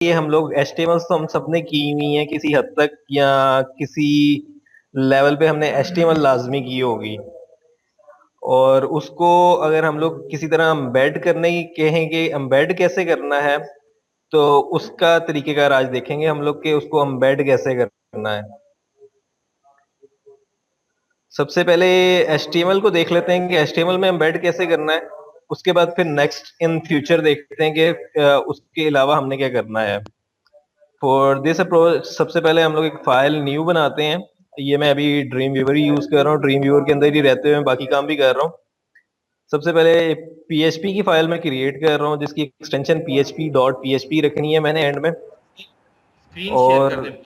ये हम लोग HTML तो हम सबने की हुई है किसी हद तक, या किसी लेवल पे हमने HTML लाजमी की होगी। और उसको अगर हम लोग किसी तरह एम्बेड करने की कहेंगे, एम्बेड कैसे करना है, तो उसका तरीकेकार आज देखेंगे हम लोग के उसको एम्बेड कैसे करना है। सबसे पहले HTML को देख लेते हैं कि HTML में एम्बेड कैसे करना है। उसके बाद फिर नेक्स्ट इन फ्यूचर देखते हैं कि उसके अलावा हमने क्या करना है। फॉर दिस अप्रोच सबसे पहले हम लोग एक फाइल न्यू बनाते हैं। ये मैं अभी ड्रीम व्यूवर ही यूज कर रहा हूँ, ड्रीम व्यूवर के अंदर ही रहते हुए बाकी काम भी कर रहा हूँ। सबसे पहले PHP की फाइल मैं क्रिएट कर रहा हूँ जिसकी एक्सटेंशन php.php रखनी है मैंने एंड में। स्क्रीन शेयर कर और दे।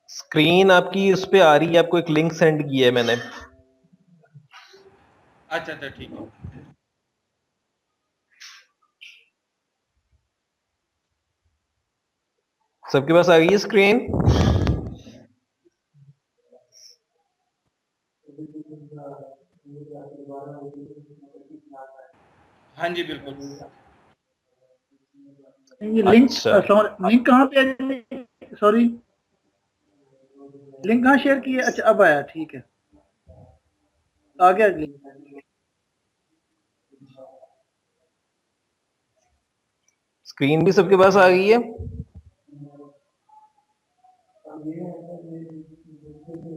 स्क्रीन आपकी उस पे आ रही है, आपको एक लिंक सेंड किया है मैंने। अच्छा अच्छा ठीक है। सबके पास आ गई है स्क्रीन? हाँ जी बिल्कुल। ये लिंक अच्छा, लिंक कहाँ पे है? सॉरी, लिंक कहाँ शेयर की है? अच्छा अब आया, ठीक है, आ गया लिंक। स्क्रीन भी सबके पास आ गई है?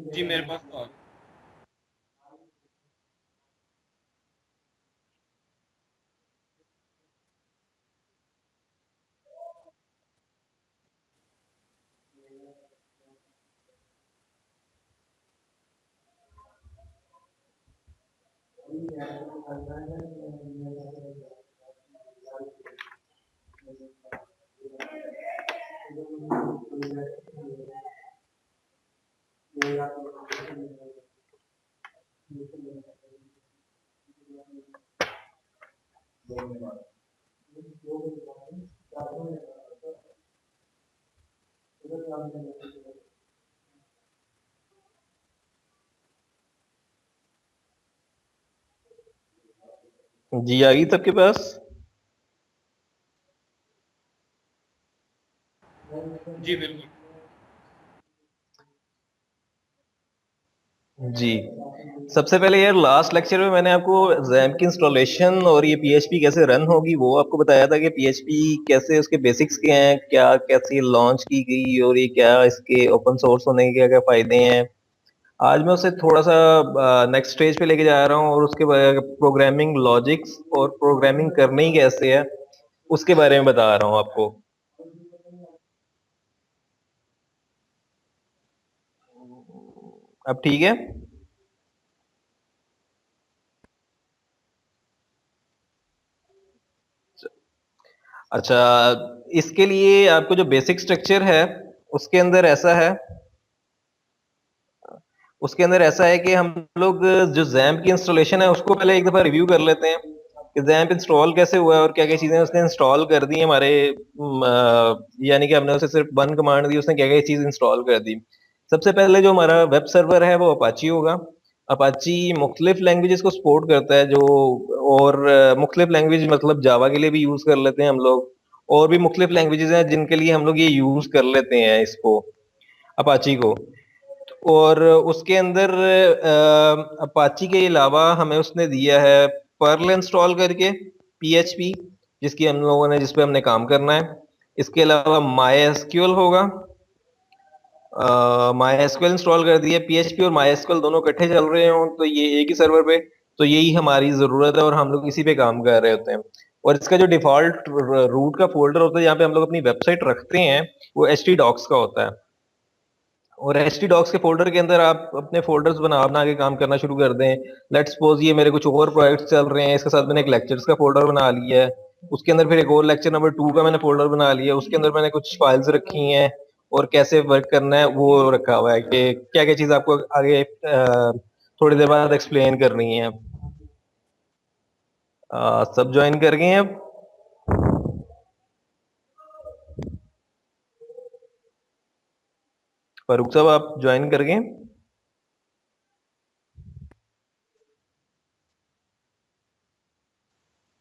जी मेरे पास तो आ गया। जी आ गई सबके पास? जी बिल्कुल। जी, सबसे पहले यार लास्ट लेक्चर में मैंने आपको XAMPP की इंस्टॉलेशन और ये PHP कैसे रन होगी वो आपको बताया था कि PHP कैसे, उसके बेसिक्स क्या हैं, क्या कैसे लॉन्च की गई और ये क्या इसके ओपन सोर्स होने के क्या क्या फायदे हैं। आज मैं उसे थोड़ा सा नेक्स्ट स्टेज पे लेके जा रहा हूँ और उसके प्रोग्रामिंग लॉजिक्स और प्रोग्रामिंग करनी कैसे है उसके बारे में बता रहा हूँ आपको। अब ठीक है? अच्छा, इसके लिए आपको जो बेसिक स्ट्रक्चर है उसके अंदर ऐसा है, उसके अंदर ऐसा है कि हम लोग जो XAMPP की इंस्टॉलेशन है उसको पहले एक दफा रिव्यू कर लेते हैं कि XAMPP इंस्टॉल कैसे हुआ है और क्या क्या चीजें उसने इंस्टॉल कर दी हमारे, यानी कि हमने उसे सिर्फ वन कमांड दी, उसने क्या क्या चीज इंस्टॉल कर दी। सबसे पहले जो हमारा वेब सर्वर है वो अपाची होगा। अपाची मुख्तलिफ लैंग्वेजेस को सपोर्ट करता है, जो और मुख्तलिफ लैंग्वेज मतलब जावा के लिए भी यूज कर लेते हैं हम लोग, और भी मुख्तलिफ लैंग्वेजेस हैं जिनके लिए हम लोग ये यूज कर लेते हैं इसको, अपाची को। और उसके अंदर अपाची के अलावा हमें उसने दिया है पर्ल इंस्टॉल करके, PHP, जिसकी हम लोगों ने, जिस पे हमने काम करना है। इसके अलावा MySQL होगा, MySQL इंस्टॉल कर दिया। PHP और MySQL दोनों इकट्ठे चल रहे हों तो ये एक ही सर्वर पे, तो यही हमारी जरूरत है और हम लोग इसी पे काम कर रहे होते हैं। और इसका जो डिफॉल्ट रूट का फोल्डर होता है जहाँ पे हम लोग अपनी वेबसाइट रखते हैं वो htdocs का होता है। और htdocs के फोल्डर के अंदर आप अपने फोल्डर्स बना बना के काम करना शुरू कर दें। लेट्स सपोज ये मेरे कुछ और प्रोजेक्ट्स चल रहे हैं, इसके साथ मैंने एक लेक्चर्स का फोल्डर बना लिया है, उसके अंदर फिर एक और लेक्चर नंबर 2 का मैंने फोल्डर बना लिया है, उसके अंदर मैंने कुछ फाइल्स रखी हैं और कैसे वर्क करना है वो रखा हुआ है कि क्या क्या चीज आपको आगे थोड़ी देर बाद एक्सप्लेन करनी है। सब ज्वाइन कर गए हैं अब? फारूक साहब आप ज्वाइन कर गए?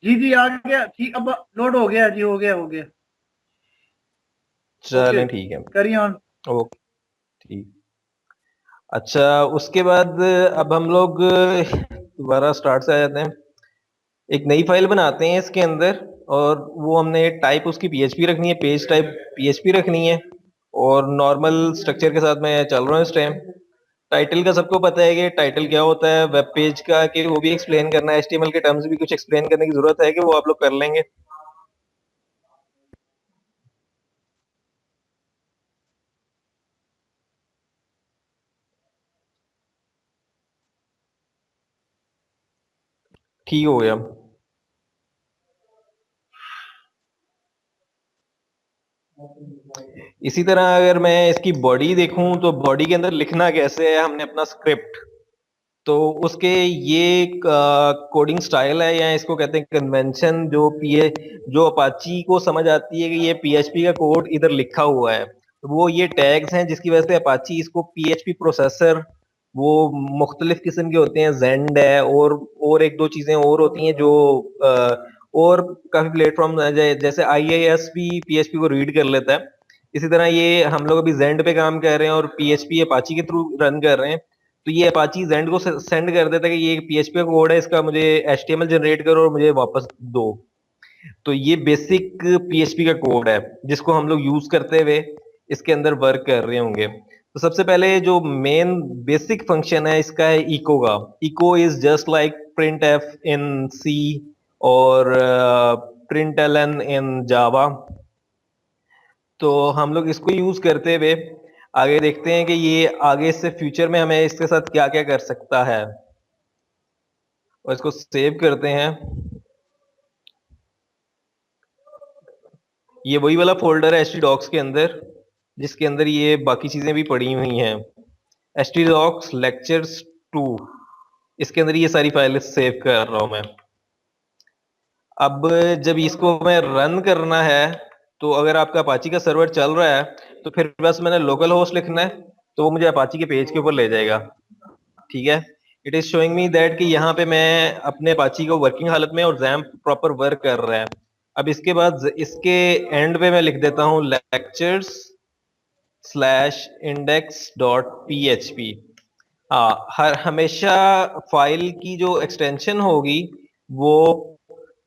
जी जी आ गया, ठीक, अब लोड हो गया जी, हो गया हो गया। चलें ठीक है, कैरी ऑन। ओके ठीक। अच्छा उसके बाद अब हम लोग दोबारा स्टार्ट से आ जाते हैं। एक नई फाइल बनाते हैं इसके अंदर, और वो हमने टाइप उसकी पीएचपी रखनी है, पेज टाइप पीएचपी रखनी है, और नॉर्मल स्ट्रक्चर के साथ मैं चल रहा हूँ इस टाइम। टाइटल का सबको पता है कि टाइटल क्या होता है वेब पेज का, कि वो भी एक्सप्लेन करना है, एचटीएमएल के टर्म्स भी कुछ एक्सप्लेन करने की जरूरत है, कि वो आप लोग कर लेंगे। ठीक हो गया। इसी तरह अगर मैं इसकी बॉडी देखूं तो बॉडी के अंदर लिखना कैसे है, हमने अपना स्क्रिप्ट, तो उसके ये कोडिंग स्टाइल है, या इसको कहते हैं कन्वेंशन, जो अपाची को समझ आती है कि ये पीएचपी का कोड इधर लिखा हुआ है, तो वो ये टैग्स हैं जिसकी वजह से अपाची इसको पीएचपी प्रोसेसर, वो मुख्तलिफ किस्म के होते हैं, जेंड है, और एक दो चीजें और होती हैं जो और काफी प्लेटफॉर्म जैसे आईआईएस भी पीएचपी को रीड कर लेता है। इसी तरह ये हम लोग अभी जेंड पे काम कर रहे हैं और पीएचपी अपाची के थ्रू रन कर रहे हैं, तो ये अपाची जेंड को सेंड कर देता है कि ये पीएचपी का कोड है, इसका मुझे एचटीएमएल जनरेट करो और मुझे वापस दो। तो ये बेसिक पीएचपी का कोड है जिसको हम लोग यूज करते हुए इसके अंदर वर्क कर रहे होंगे। तो सबसे पहले जो मेन बेसिक फंक्शन है इसका है इको का। Echo is just like print F in C और print L N in Java. तो हम लोग इसको यूज करते हुए आगे देखते हैं कि ये आगे से फ्यूचर में हमें इसके साथ क्या क्या कर सकता है, और इसको सेव करते हैं। ये वही वाला फोल्डर है htdocs के अंदर जिसके अंदर ये बाकी चीजें भी पड़ी हुई हैं, htdocs lectures 2, इसके अंदर ये सारी फाइलें सेव कर रहा हूं मैं। अब जब इसको मैं रन करना है, तो अगर आपका अपाची का सर्वर चल रहा है तो फिर बस मैंने लोकल होस्ट लिखना है, तो वो मुझे अपाची के पेज के ऊपर ले जाएगा। ठीक है, it is showing me that कि यहाँ पे मैं अपने अपाची को वर्किंग हालत में और जैम्प प्रॉपर वर्क कर रहा है। अब इसके बाद इसके एंड पे मैं लिख देता हूँ lectures slash index dot P H P. हाँ, हर हमेशा फाइल की जो एक्सटेंशन होगी वो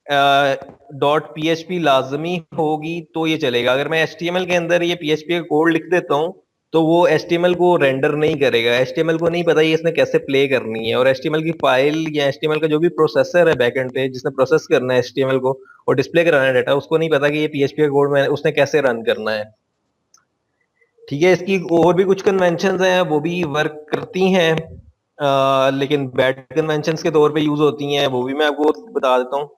डॉट पी एच पी लाजमी होगी, तो ये चलेगा। अगर मैं HTML के अंदर ये PHP का कोड लिख देता हूँ तो वो HTML को रेंडर नहीं करेगा, HTML को नहीं पता ये इसने कैसे प्ले करनी है, और HTML की फाइल या HTML का जो भी प्रोसेसर है बैकएंड पे जिसने प्रोसेस करना है HTML को और डिस्प्ले कराना है डाटा, उसको नहीं पता कि ये PHP का कोड में उसने कैसे रन करना है। ठीक है, इसकी और भी कुछ कन्वेंशन हैं वो भी वर्क करती हैं, लेकिन बैड कन्वेंशन के तौर पे यूज होती हैं, वो भी मैं आपको बता देता हूँ।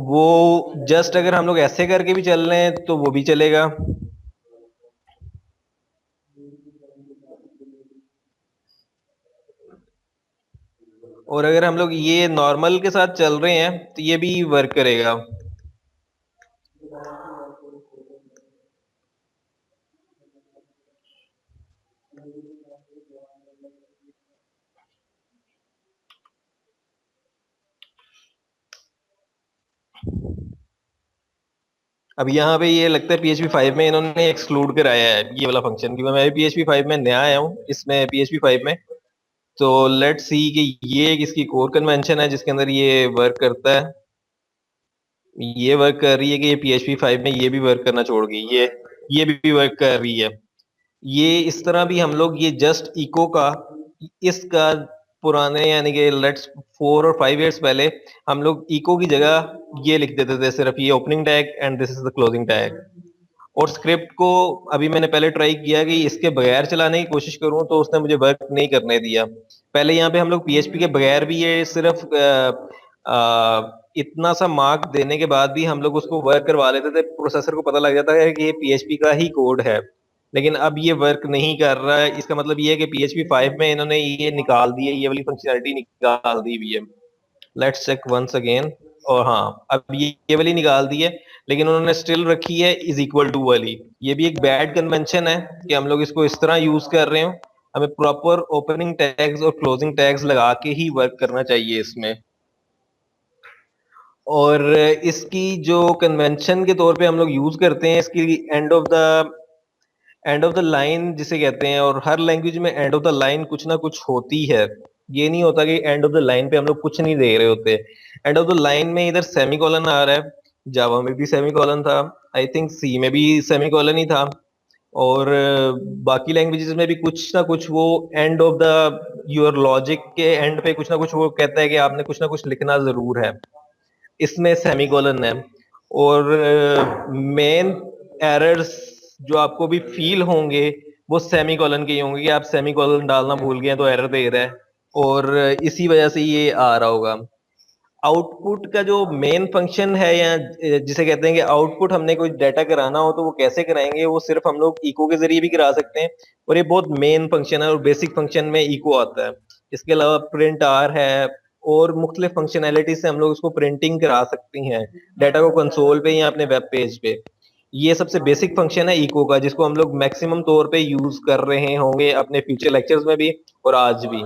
वो जस्ट अगर हम लोग ऐसे करके भी चल रहे हैं तो वो भी चलेगा। और अगर हम लोग ये नॉर्मल के साथ चल रहे हैं तो ये भी वर्क करेगा। अब यहाँ पे ये लगता है PHP 5 में इन्होंने एक्सक्लूड कराया है ये वाला फंक्शन, क्योंकि मैं भी PHP 5 में नया आया हूँ इसमें PHP 5 में। तो लेट्स सी कि ये एक इसकी कोर कन्वेंशन है जिसके अंदर ये वर्क करता है, ये वर्क कर रही है कि ये PHP 5 में ये भी वर्क करना छोड़ गई, ये भी वर्क कर रही है। ये इस तरह भी हम लोग ये जस्ट इको का इसका पुराने यानी कि लेट्स 4 और 5 इयर्स पहले हम लोग इको की जगह ये लिख देते थे, सिर्फ ये opening tag and this is the closing tag. और स्क्रिप्ट को अभी मैंने पहले ट्राई किया कि इसके बगैर चलाने की कोशिश करूं तो उसने मुझे वर्क नहीं करने दिया। पहले यहाँ पे हम लोग PHP के बगैर भी ये सिर्फ इतना सा मार्क देने के बाद भी हम लोग उसको वर्क करवा लेते थे, प्रोसेसर को पता लग जाता है कि ये PHP का ही कोड है। लेकिन अब ये वर्क नहीं कर रहा है, इसका मतलब ये है कि PHP 5 में इन्होंने ये निकाल दी है, ये वाली फंक्शनैलिटी निकाल दी हुई है। Let's check once again. और हाँ, अब ये वाली निकाल दी है, लेकिन उन्होंने स्टिल रखी है इज इक्वल टू वाली। ये भी एक बैड कन्वेंशन है कि हम लोग इसको इस तरह यूज कर रहे हो। हमें प्रॉपर ओपनिंग टैग्स और क्लोजिंग टैग्स लगा के ही वर्क करना चाहिए इसमें। और इसकी जो कन्वेंशन के तौर पे हम लोग यूज करते हैं, इसकी एंड ऑफ द लाइन जिसे कहते हैं, और हर लैंग्वेज में एंड ऑफ द लाइन कुछ ना कुछ होती है। ये नहीं होता कि एंड ऑफ द लाइन पे हम लोग कुछ नहीं दे रहे होते। एंड ऑफ द लाइन में इधर सेमीकोलन आ रहा है, जावा में भी सेमीकोलन था, आई थिंक सी में भी सेमीकोलन ही था, और बाकी लैंग्वेजेस में भी कुछ ना कुछ वो end of the your logic के एंड पे कुछ ना कुछ वो कहता है कि आपने कुछ ना कुछ लिखना जरूर है। इसमें सेमीकोलन है। और मेन एरर्स जो आपको भी फील होंगे वो सेमीकोलन के ही होंगे कि आप सेमीकोलन डालना भूल गए तो एरर दे रहा है, और इसी वजह से ये आ रहा होगा। आउटपुट का जो मेन फंक्शन है, या जिसे कहते हैं कि आउटपुट हमने कोई डाटा कराना हो तो वो कैसे कराएंगे, वो सिर्फ हम लोग इको के जरिए भी करा सकते हैं, और ये बहुत मेन फंक्शन है, और बेसिक फंक्शन में इको आता है। इसके अलावा प्रिंट आर है, और मुख्तलिफ फंक्शनैलिटी से हम लोग उसको प्रिंटिंग करा सकती हैं डाटा को कंसोल पे या अपने वेब पेज पे। ये सबसे बेसिक फंक्शन है इको का, जिसको हम लोग मैक्सिमम तौर पे यूज कर रहे होंगे अपने फ्यूचर लेक्चर्स में भी और आज भी।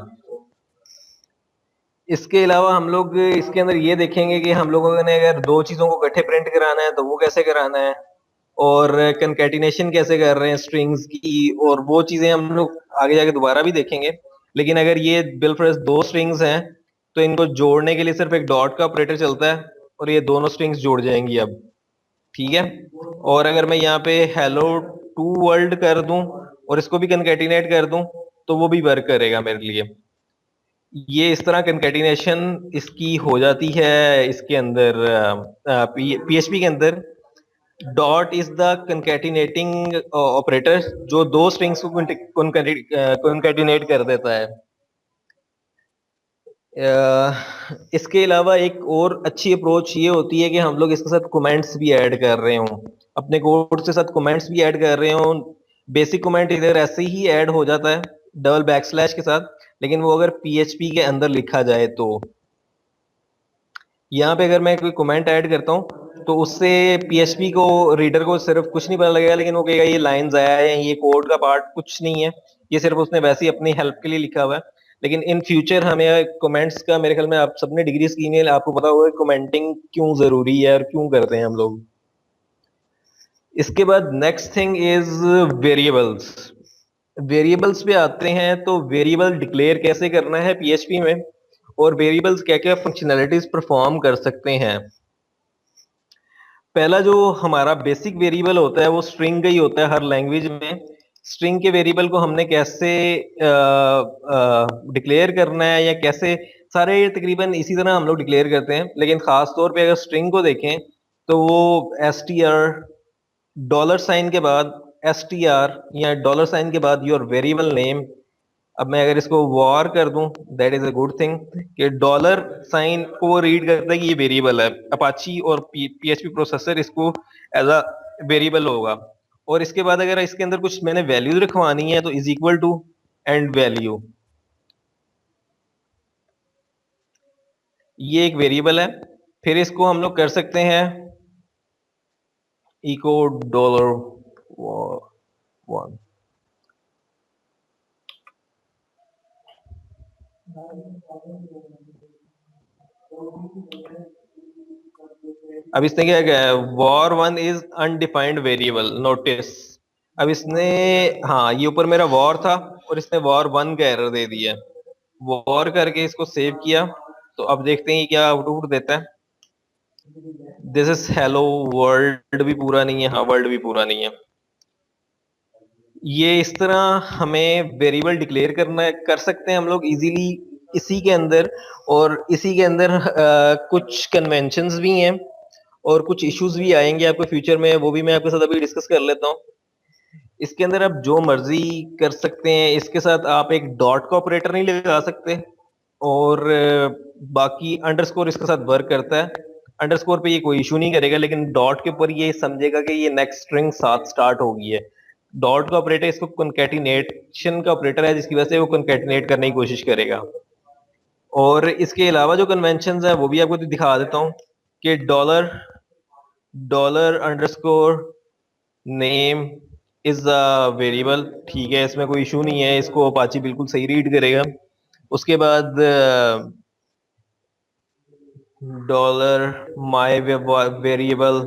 इसके अलावा हम लोग इसके अंदर ये देखेंगे कि हम लोगों ने अगर दो चीजों को इकट्ठे प्रिंट कराना है तो वो कैसे कराना है, और कंकैटिनेशन कैसे कर रहे हैं स्ट्रिंग्स की, और वो चीजें हम लोग आगे जाके दोबारा भी देखेंगे। लेकिन अगर ये बिलफ्रेज दो स्ट्रिंग्स हैं तो इनको जोड़ने के लिए सिर्फ एक डॉट का ऑपरेटर चलता है, और ये दोनों स्ट्रिंग्स जुड़ जाएंगी अब। ठीक है। और अगर मैं यहाँ पे हेलो टू वर्ल्ड कर दूं और इसको भी कंकैटिनेट कर दूं तो वो भी वर्क करेगा मेरे लिए। ये इस तरह कंकैटिनेशन इसकी हो जाती है इसके अंदर, पीएचपी के अंदर। डॉट इज द कंकैटिनेटिंग ऑपरेटर जो दो स्ट्रिंग्स को कंकैटिनेट कर देता है। इसके अलावा एक और अच्छी अप्रोच ये होती है कि हम लोग इसके साथ कमेंट्स भी ऐड कर रहे हों, अपने कोड के साथ कमेंट्स भी ऐड कर रहे हों। बेसिक कमेंट इधर ऐसे ही ऐड हो जाता है डबल बैकस्लैश के साथ, लेकिन वो अगर पीएचपी के अंदर लिखा जाए तो यहाँ पे अगर मैं कोई कमेंट ऐड करता हूँ तो उससे पीएचपी को, रीडर को सिर्फ कुछ नहीं पता लगेगा, लेकिन वो कहेगा ये लाइंस आया है, ये कोड का पार्ट कुछ नहीं है, ये सिर्फ उसने वैसे ही अपनी हेल्प के लिए लिखा हुआ है। लेकिन इन फ्यूचर हमें कमेंट्स का, मेरे ख्याल में आप सबने डिग्री की में आपको पता होगा कमेंटिंग क्यों जरूरी है और क्यों करते हैं हम लोग। इसके बाद next thing is variables. Variables पे आते हैं तो वेरिएबल डिक्लेयर कैसे करना है पीएचपी में, और वेरिएबल्स क्या क्या फंक्शनैलिटीज परफॉर्म कर सकते हैं। पहला जो हमारा बेसिक वेरिएबल होता है वो स्ट्रिंग का ही होता है हर लैंग्वेज में। स्ट्रिंग के वेरिएबल को हमने कैसे डिक्लेयर करना है, या कैसे, सारे तकरीबन इसी तरह हम लोग डिक्लेयर करते हैं, लेकिन खास तौर पे अगर स्ट्रिंग को देखें तो वो str डॉलर साइन के बाद str या डॉलर साइन के बाद योर वेरिएबल नेम। अब मैं अगर इसको वॉर कर दूं, that is a good thing कि डॉलर साइन को वो रीड करता है कि ये वेरिएबल है। अपाची और पीएचपी प्रोसेसर इसको एज अ वेरिएबल होगा। और इसके बाद अगर इसके अंदर कुछ मैंने वैल्यूज रखवानी है तो is equal to and value, ये एक वेरिएबल है। फिर इसको हम लोग कर सकते हैं इको डॉलर वन। अब इसने क्या किया है, war one is undefined variable notice. अब इसने, हाँ ये ऊपर मेरा वॉर था और इसने वॉर वन का एरर दे दिया। वॉर करके इसको सेव किया तो अब देखते हैं क्या आउटपुट देता है। दिस इज हेलो वर्ल्ड भी पूरा नहीं है, हाँ वर्ल्ड भी पूरा नहीं है। ये इस तरह हमें वेरिएबल डिक्लेयर करना कर सकते हैं हम लोग इजीली इसी के अंदर। और इसी के अंदर कुछ कन्वेंशंस भी हैं और कुछ इश्यूज भी आएंगे आपको फ्यूचर में, वो भी मैं आपके साथ अभी डिस्कस कर लेता हूँ। इसके अंदर आप जो मर्जी कर सकते हैं, इसके साथ आप एक डॉट का ऑपरेटर नहीं लगा सकते, और बाकी अंडरस्कोर इसके साथ वर्क करता है। अंडरस्कोर पे ये कोई इशू नहीं करेगा, लेकिन डॉट के ऊपर ये समझेगा कि ये नेक्स्ट स्ट्रिंग साथ स्टार्ट हो गई है। डॉट का ऑपरेटर इसको कंकैटिनेशन का ऑपरेटर है, जिसकी वजह से वो कंकैटिनेट करने की कोशिश करेगा। और इसके अलावा जो कन्वेंशन है वो भी आपको दिखा देता हूँ कि dollar dollar underscore name is a variable. ठीक है, इसमें कोई इशू नहीं है, इसको अपाची बिल्कुल सही रीड करेगा। उसके बाद डॉलर माई वेरिएबल,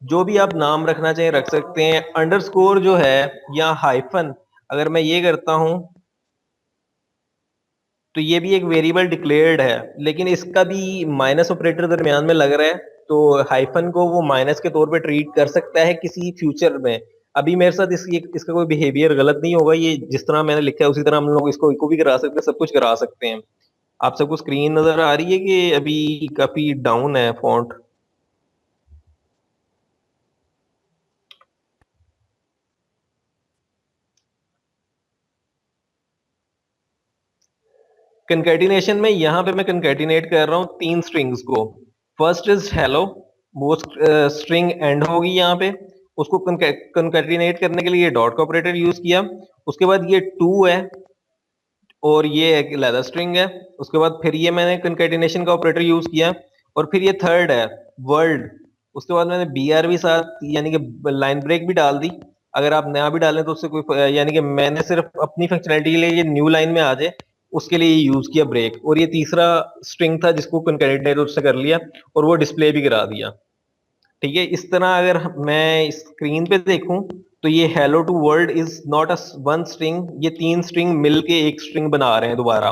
जो भी आप नाम रखना चाहें रख सकते हैं। अंडरस्कोर जो है या हाइफन, अगर मैं ये करता हूं तो ये भी एक वेरिएबल डिक्लेयर्ड है, लेकिन इसका भी माइनस ऑपरेटर दरमियान में लग रहा है, तो हाइफन को वो माइनस के तौर पे ट्रीट कर सकता है किसी फ्यूचर में। अभी मेरे साथ इसका कोई बिहेवियर गलत नहीं होगा, ये जिस तरह मैंने लिखा है उसी तरह हम लोग इसको इको भी करा सकते हैं, सब कुछ करा सकते हैं। आप सबको स्क्रीन नजर आ रही है कि अभी काफी डाउन है फॉन्ट? कंकैटिनेशन में यहाँ पे मैं कंकैटिनेट कर रहा हूँ 3 स्ट्रिंग्स को। फर्स्ट इज हेलो, वो स्ट्रिंग एंड होगी यहाँ पे, उसको कंकैटिनेट करने के लिए डॉट का ऑपरेटर यूज किया। उसके बाद ये 2 है और ये एक लेदर स्ट्रिंग है। उसके बाद फिर ये मैंने कंकैटिनेशन का ऑपरेटर यूज किया, और फिर ये थर्ड है वर्ल्ड। उसके बाद मैंने बीआर भी साथ, यानी कि लाइन ब्रेक भी डाल दी। अगर आप नया भी डालें तो उससे कोई, यानी कि मैंने सिर्फ अपनी फंक्शनैलिटी के लिए ये न्यू लाइन में आ जाए उसके लिए यूज किया ब्रेक। और ये तीसरा स्ट्रिंग था जिसको कंकैटिनेट उससे कर लिया और वो डिस्प्ले भी करा दिया। ठीक है, इस तरह अगर मैं स्क्रीन पे देखूं तो ये hello to world is not a one string, ये 3 स्ट्रिंग मिलके एक स्ट्रिंग बना रहे हैं दोबारा।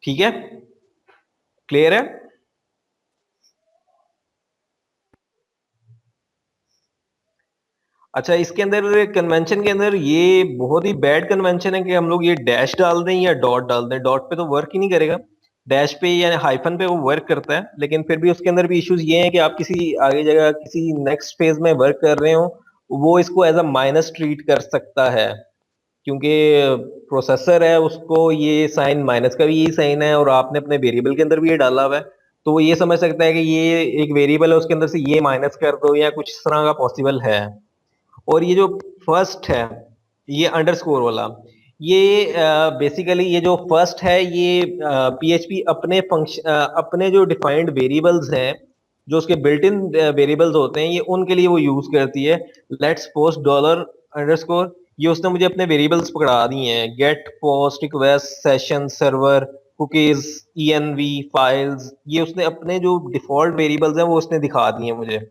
ठीक है, क्लियर है? अच्छा, इसके अंदर कन्वेंशन के अंदर ये बहुत ही बैड कन्वेंशन है कि हम लोग ये डैश डाल दें या डॉट डाल दें। डॉट पे तो वर्क ही नहीं करेगा, डैश पे या हाइफन पे वो वर्क करता है, लेकिन फिर भी उसके अंदर भी इश्यूज ये हैं कि आप किसी आगे जगह किसी नेक्स्ट फेज में वर्क कर रहे हो, वो इसको एज अ माइनस ट्रीट कर सकता है, क्योंकि प्रोसेसर है उसको ये साइन माइनस का भी यही साइन है और आपने अपने वेरिएबल के अंदर भी ये डाला हुआ है, तो वो ये समझ सकता है कि ये एक वेरिएबल है उसके अंदर से ये माइनस कर दो या कुछ इस तरह का पॉसिबल है। और ये जो फर्स्ट है, ये अंडरस्कोर वाला, ये बेसिकली ये जो फर्स्ट है ये पीएचपी अपने फंक्शन, अपने जो डिफाइंड वेरिएबल्स हैं, जो उसके बिल्ट इन वेरिएबल्स होते हैं, ये उनके लिए वो यूज करती है। लेट्स पोस्ट डॉलर अंडरस्कोर, ये उसने मुझे अपने वेरिएबल्स पकड़ा दिए हैं, get post request session server cookies env files, ये उसने अपने जो डिफॉल्ट वेरिएबल्स हैं वो उसने दिखा दिए हैं मुझे।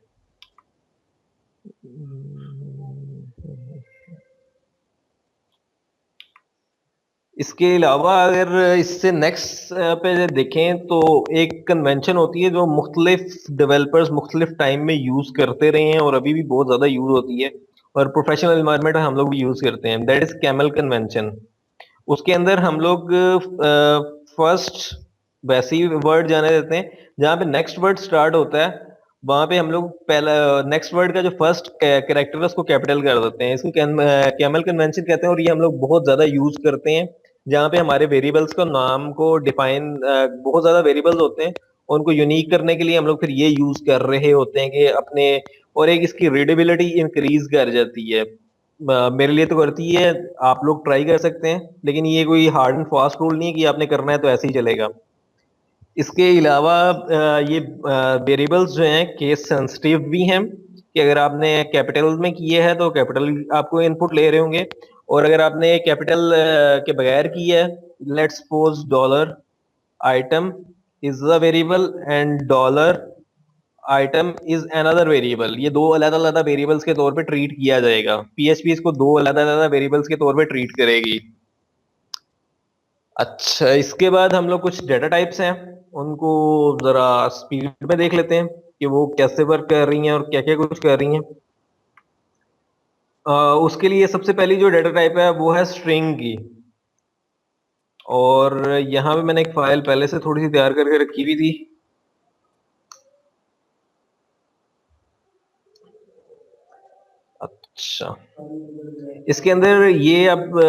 इसके अलावा अगर इससे नेक्स्ट पे देखें तो एक कन्वेंशन होती है जो मुख्तलिफ डेवलपर्स मुख्तलिफ टाइम में यूज करते रहे हैं और अभी भी बहुत ज्यादा यूज होती है, और प्रोफेशनल एनवायरनमेंट में हम लोग भी यूज करते हैं, दैट इज कैमल कन्वेंशन। उसके अंदर हम लोग फर्स्ट वैसे ही वर्ड जाने देते हैं, जहाँ पे नेक्स्ट वर्ड स्टार्ट होता है वहां पे हम लोग पहला नेक्स्ट वर्ड का जो फर्स्ट कैरेक्टर है उसको कैपिटल कर देते हैं। इसको कैमल कन्वेंशन कहते हैं और ये हम लोग बहुत ज्यादा यूज करते हैं, जहाँ पे हमारे वेरिएबल्स को नाम को डिफाइन, बहुत ज्यादा वेरिएबल्स होते हैं और उनको यूनिक करने के लिए हम लोग फिर ये यूज कर रहे होते हैं कि अपने, और एक इसकी रीडेबिलिटी इंक्रीज कर जाती है। मेरे लिए तो करती है, आप लोग ट्राई कर सकते हैं, लेकिन ये कोई हार्ड एंड फास्ट रूल नहीं है कि आपने करना है तो ऐसे ही चलेगा। इसके अलावा ये वेरिएबल्स जो हैं केस सेंसिटिव भी हैं, कि अगर आपने कैपिटल में किए हैं तो कैपिटल आपको इनपुट ले रहे होंगे, और अगर आपने कैपिटल के बगैर किया है, let's suppose dollar item is a variable and dollar item is another variable, ये दो अलग अलग वेरिएबल्स के तौर पे ट्रीट किया जाएगा। पीएचपी इसको दो अलग अलग वेरिएबल्स के तौर पे ट्रीट करेगी। अच्छा, इसके बाद हम लोग कुछ डेटा टाइप्स हैं, उनको जरा स्पीड में देख लेते हैं कि वो कैसे वर्क कर रही हैं और क्या क्या कुछ कर रही हैं। उसके लिए सबसे पहली जो डेटा टाइप है वो है स्ट्रिंग की, और यहाँ पे मैंने एक फाइल पहले से थोड़ी सी तैयार करके रखी हुई थी। अच्छा, इसके अंदर ये अब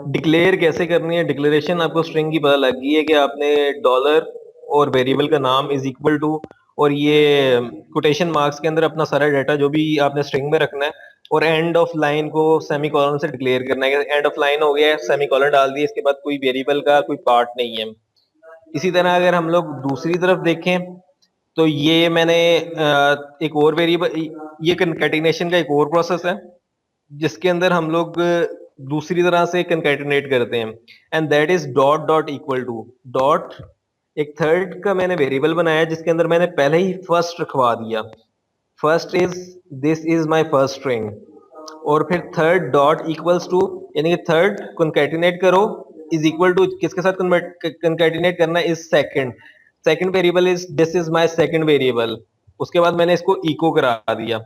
डिक्लेयर कैसे करनी है, डिक्लेरेशन आपको स्ट्रिंग की पता लग गई है कि आपने डॉलर और वेरिएबल का नाम इज इक्वल टू, और ये कोटेशन मार्क्स के अंदर अपना सारा डाटा जो भी आपने स्ट्रिंग में रखना है, और एंड ऑफ लाइन को सेमी कॉलन से डिक्लेयर करना है। एंड ऑफ लाइन हो गया है, सेमी कॉलन डाल दिए, इसके बाद कोई वेरिएबल का कोई पार्ट नहीं है। इसी तरह अगर हम लोग दूसरी तरफ देखें तो ये मैंने एक और वेरिएबल, ये कंकैटिनेशन का एक और प्रोसेस है जिसके अंदर हम लोग दूसरी तरह से कंकैटिनेट करते हैं, and that is dot dot equal to dot, एक थर्ड का मैंने वेरिएबल बनाया जिसके अंदर मैंने पहले ही फर्स्ट रखवा दिया, first is this is my first string, और फिर थर्ड डॉट इक्वल्स टू, यानी कि थर्ड कंकैटिनेट करो इज इक्वल टू किसके साथ कंकैटिनेट करना है, is second, second variable is this is my second variable, उसके बाद मैंने इसको इको करा दिया,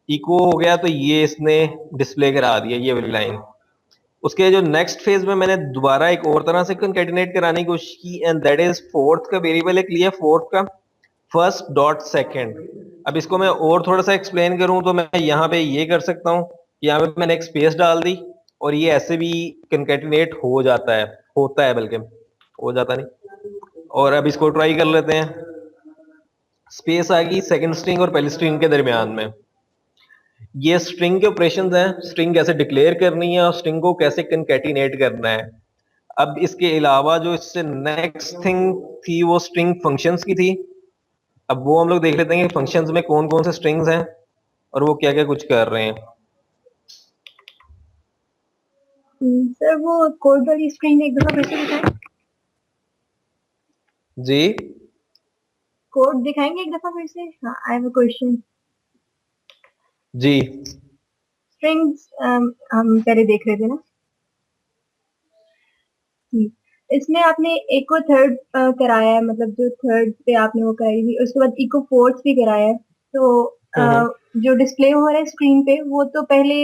इको हो गया तो ये इसने डिस्प्ले करा दिया ये वाली लाइन। उसके जो नेक्स्ट फेज में मैंने दोबारा एक और तरह से कंकैटिनेट कराने की कोशिश की, एंड दैट इज फोर्थ का वेरिएबल एक लिया, फोर्थ का फर्स्ट डॉट सेकंड। अब इसको मैं और थोड़ा सा एक्सप्लेन करूं तो मैं यहाँ पे ये कर सकता हूँ, यहाँ पे मैंने एक स्पेस डाल दी और ये ऐसे भी कंकैटिनेट हो जाता है, होता है बल्कि, हो जाता नहीं। और अब इसको ट्राई कर लेते हैं, स्पेस आ गई सेकंड स्ट्रिंग और पहली स्ट्रिंग के दरमियान में। ये स्ट्रिंग के ऑपरेशंस हैं, स्ट्रिंग कैसे डिक्लेयर करनी है और स्ट्रिंग को कैसे कंकैटिनेट करना है। अब इसके अलावा जो इससे नेक्स्ट थिंग थी वो स्ट्रिंग फंक्शंस की थी। अब वो हम लोग देख लेते हैं कि फंक्शंस में कौन कौन से स्ट्रिंग्स हैं और वो क्या क्या कुछ कर रहे हैं। सर वो कोड वाली स्क्रीन एक दफा फिर से दिखाएं, जी कोड दिखाएंगे एक दफा फिर से। हाँ, आई हैव अ क्वेश्चन। जी स्ट्रिंग्स हम पहले देख रहे थे ना। इसमें आपने इको थर्ड कराया है, मतलब जो थर्ड पे आपने वो कराई थी, उसके बाद इको फोर्थ भी कराया है, तो जो डिस्प्ले हो रहा है स्क्रीन पे वो तो पहले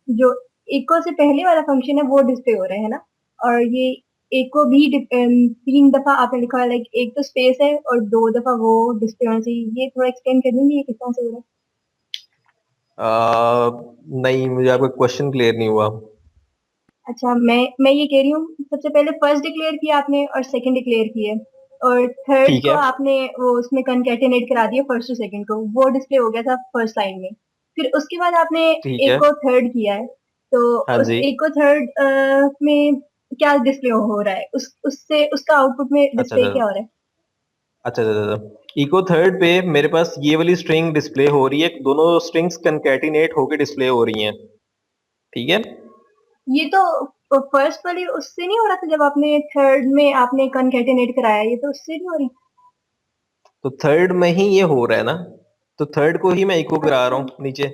जो इको से पहले वाला फंक्शन है वो डिस्प्ले हो रहा है ना, और ये इको भी 3 दफा आपने लिखा है, लाइक एक तो स्पेस है और 2 दफा वो डिस्प्ले होना चाहिए। ये थोड़ा एक्सप्लेन कर देंगे ये किस तरह से हो रहा है? नहीं, मुझे आपका क्वेश्चन क्लियर नहीं हुआ। अच्छा, मैं ये कह रही हूँ, सबसे पहले फर्स्ट डिक्लेयर किया आपने और सेकंड डिक्लेयर किया, और थर्ड ठीक को है, आपने वो उसमें कंकैटिनेट करा दिया फर्स्ट टू सेकंड को, वो डिस्प्ले हो गया था फर्स्ट लाइन में। फिर उसके बाद आपने ठीक है। एक को थर्ड किया है, तो हाँ उस जी। एक को थर्ड में क्या डिस्प्ले हो रहा है, उससे उसका आउटपुट में अच्छा डिस्प्ले अच्छा क्या हो रहा है? अच्छा अच्छा इको थर्ड पे मेरे पास ये वाली स्ट्रिंग डिस्प्ले हो रही है, दोनों स्ट्रिंग्स कंकैटिनेट होके डिस्प्ले हो रही हैं, ठीक है। ये तो फर्स्ट वाली उससे नहीं हो रहा था जब आपने थर्ड में आपने कंकैटिनेट कराया, ये तो उससे नहीं हो रही। तो थर्ड में ही ये हो रहा है ना, तो थर्ड को ही मैं इको करा रहा अच्छा, हूँ नीचे।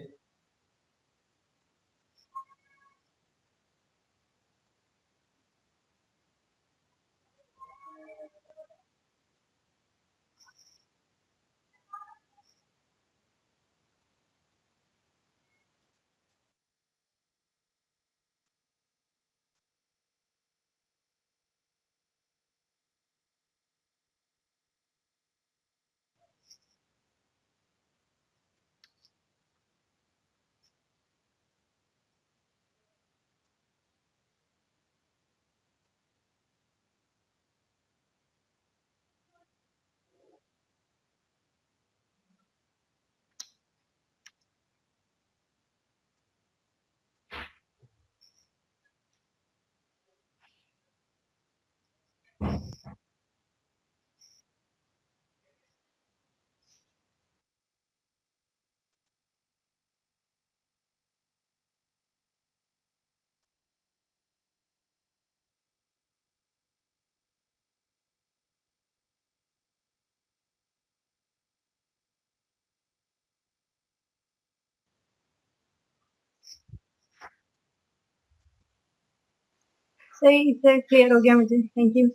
सही सर, क्लियर हो गया मुझे, थैंक यू।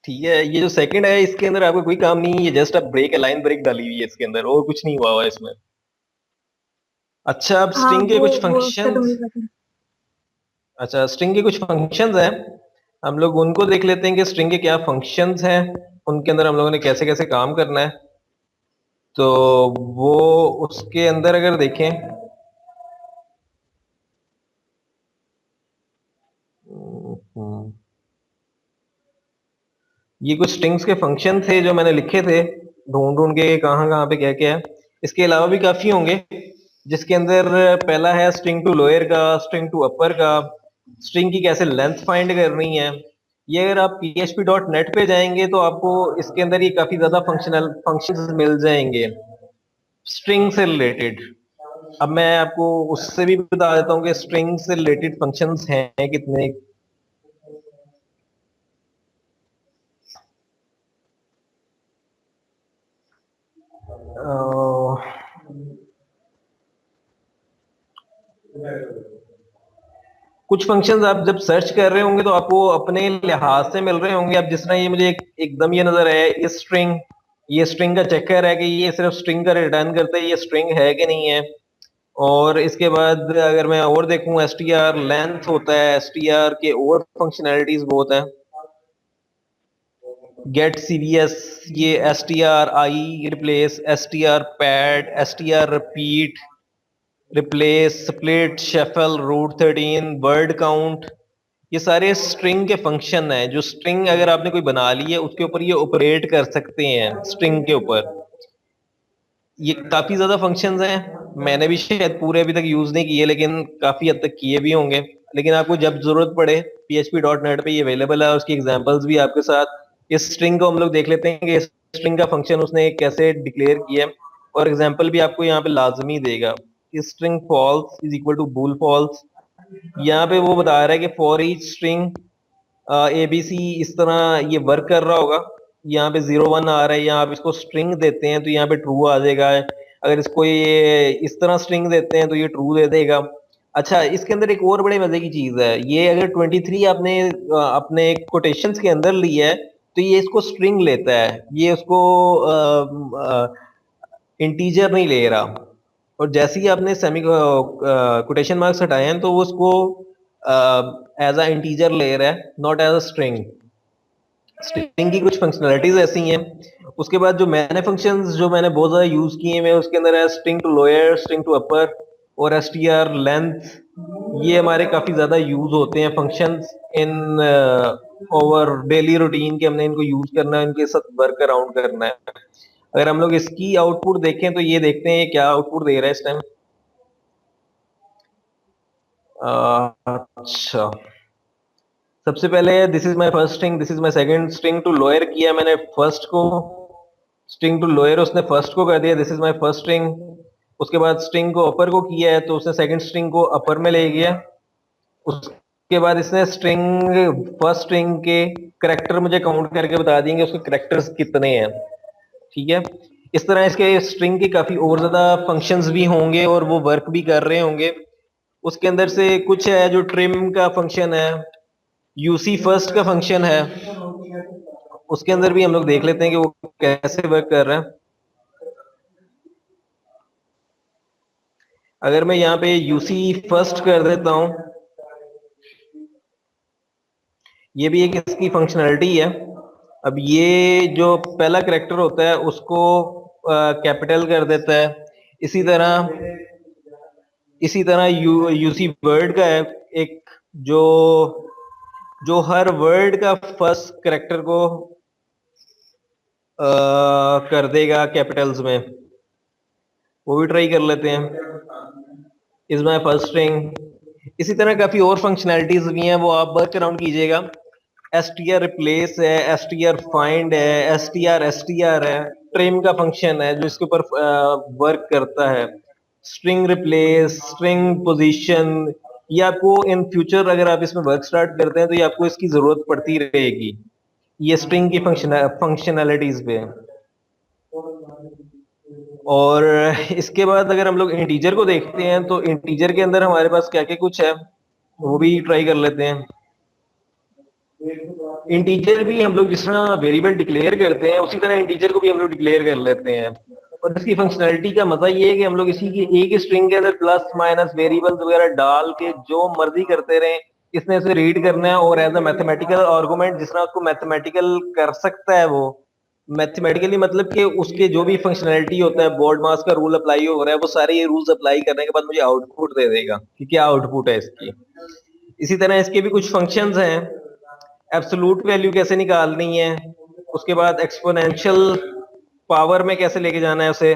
ठीक है, ये जो सेकंड है इसके अंदर आपको कोई काम नहीं है, ये जस्ट अब ब्रेक लाइन ब्रेक डाली हुई है इसके अंदर, और कुछ नहीं हुआ हुआ है इसमें। अच्छा, अब हाँ, स्ट्रिंग के कुछ वो उसका तो मुझे फंक्शंस, पता है। अच्छा स्ट्रिंग के कुछ फंक्शंस हैं, हम लोग उनको देख लेते हैं कि स्ट्रिंग के क्या फंक्शंस हैं, उनके अंदर हम लोगों ने कैसे कैसे काम करना है। तो वो उसके अंदर अगर देखें, हम्म, ये कुछ स्ट्रिंग्स के फंक्शन थे जो मैंने लिखे थे, ढूंढ ढूंढ के कहाँ कहाँ पे क्या क्या है। इसके अलावा भी काफी होंगे, जिसके अंदर पहला है स्ट्रिंग टू लोअर का, स्ट्रिंग टू अपर का, स्ट्रिंग की कैसे लेंथ फाइंड करनी है। ये अगर आप php.net पे जाएंगे तो आपको इसके अंदर ये काफी ज्यादा फंक्शनल फंक्शंस मिल जाएंगे स्ट्रिंग से रिलेटेड। अब मैं आपको उससे भी बता देता हूँ कि स्ट्रिंग से रिलेटेड फंक्शंस हैं कितने। कुछ फंक्शंस आप जब सर्च कर रहे होंगे तो आपको अपने लिहाज से मिल रहे होंगे। अब जिस तरह ये मुझे एकदम ये नजर है, ये स्ट्रिंग का चेकर है कि ये सिर्फ स्ट्रिंग का रिटर्न करता है, ये स्ट्रिंग है कि नहीं है। और इसके बाद अगर मैं और देखूं, str लेंथ होता है, str के और फंक्शनैलिटीज बहुत है। गेट cbs, ये str i replace, str pad, str repeat, replace, split, shuffle, rot 13, word count, ये सारे स्ट्रिंग के फंक्शन हैं। जो स्ट्रिंग अगर आपने कोई बना ली है उसके ऊपर ये ऑपरेट कर सकते हैं। स्ट्रिंग के ऊपर ये काफी ज्यादा फंक्शंस हैं। मैंने भी शायद पूरे अभी तक यूज नहीं किए, लेकिन काफी हद तक किए भी होंगे। लेकिन आपको जब जरूरत पड़े php.net पे ये अवेलेबल है, उसकी एग्जांपल्स भी आपके साथ। इस स्ट्रिंग को हम लोग देख लेते हैं कि इस स्ट्रिंग का फंक्शन उसने कैसे डिक्लेयर किया है, और एग्जांपल भी आपको यहाँ पे लाजमी देगा। String false is equal to bool false. यहाँ पे वो बता रहा है कि फॉर ईच स्ट्रिंग एबीसी इस तरह ये वर्क कर रहा होगा। यहाँ पे 0 1 आ रहा है, यहाँ आप इसको स्ट्रिंग देते हैं तो यहाँ पे ट्रू आ जाएगा। अगर इसको ये इस तरह स्ट्रिंग देते हैं तो ये ट्रू दे देगा। अच्छा, इसके अंदर एक और बड़े मजे की चीज है। ये अगर 23 आपने अपने कोटेशंस के अंदर लिया है तो ये इसको स्ट्रिंग लेता है, ये उसको इंटीजर नहीं ले रहा। और जैसे ही आपने सेमी कोटेशन मार्क्स हटाए हैं तो वो उसको एज अ इंटीजर ले रहा है, not as a string. String की कुछ फंक्शनैलिटीज ऐसी हैं। उसके बाद जो मैंने फंक्शंस जो मैंने बहुत ज्यादा यूज किए हैं उसके अंदर है string to lower, string to upper और str लेंथ। ये हमारे काफी ज्यादा यूज होते हैं functions in over daily routine के। हमने इनको यूज करना है, इनके साथ वर्क अराउंड करना है। अगर हम लोग इसकी आउटपुट देखें तो ये देखते हैं ये क्या आउटपुट दे रहा है इस टाइम। अच्छा, सबसे पहले this is my first string, this is my second string. To lower किया मैंने फर्स्ट को, स्ट्रिंग टू लोअर उसने फर्स्ट को कर दिया, this is my first string. उसके बाद स्ट्रिंग को अपर को किया है तो उसने सेकंड स्ट्रिंग को अपर में ले गया। उसके बाद इसने फर्स्ट स्ट्रिंग के करेक्टर मुझे काउंट करके बता देंगे उसके करेक्टर्स कितने हैं। ठीक है, इस तरह इसके स्ट्रिंग के काफी और ज्यादा फंक्शंस भी होंगे और वो वर्क भी कर रहे होंगे। उसके अंदर से कुछ है जो ट्रिम का फंक्शन है, यूसी फर्स्ट का फंक्शन है। उसके अंदर भी हम लोग देख लेते हैं कि वो कैसे वर्क कर रहा है। अगर मैं यहाँ पे यूसी फर्स्ट कर देता हूं, ये भी एक इसकी फंक्शनैलिटी है। अब ये जो पहला करेक्टर होता है उसको कैपिटल कर देता है। इसी तरह यूसी वर्ड का है एक, जो जो हर वर्ड का फर्स्ट करेक्टर को कर देगा कैपिटल्स में। वो भी ट्राई कर लेते हैं, इज माय फर्स्ट स्ट्रिंग। इसी तरह काफी और फंक्शनैलिटीज भी हैं, वो आप वर्क अराउंड कीजिएगा। str रिप्लेस है, str फाइंड है, str है, ट्रिम का फंक्शन है जो इसके ऊपर वर्क करता है। स्ट्रिंग रिप्लेस, स्ट्रिंग पोजीशन, ये आपको इन फ्यूचर अगर आप इसमें वर्क स्टार्ट करते हैं तो ये आपको इसकी जरूरत पड़ती रहेगी, ये स्ट्रिंग की फंक्शनैलिटीज पे। और इसके बाद अगर हम लोग इंटीजर को देखते हैं तो इंटीजर के अंदर हमारे पास क्या क्या कुछ है वो भी ट्राई कर लेते हैं। इंटीजर भी हम लोग जिस तरह वेरिएबल डिक्लेयर करते हैं उसी तरह इंटीजर को भी हम लोग डिक्लेयर कर लेते हैं। और इसकी फंक्शनैलिटी का मजा ये है कि हम लोग इसी की एक स्ट्रिंग के अंदर प्लस माइनस वेरिएबल्स वगैरह डाल के जो मर्जी करते रहे, इसने उसे रीड करना है और एज अ मैथमेटिकल आर्गुमेंट जिस तरह उसको मैथमेटिकल कर सकता है वो मैथमेटिकली, मतलब कि उसके जो भी फंक्शनैलिटी होता है, बोर्ड मास का रूल अप्लाई हो रहा है, वो सारे ये रूल्स अप्लाई करने के बाद मुझे आउटपुट दे देगा कि क्या आउटपुट है इसकी। इसी तरह इसके भी कुछ फंक्शंस हैं, एब्सोल्यूट वैल्यू कैसे निकालनी है, उसके बाद एक्सपोनेंशियल पावर में कैसे लेके जाना है उसे,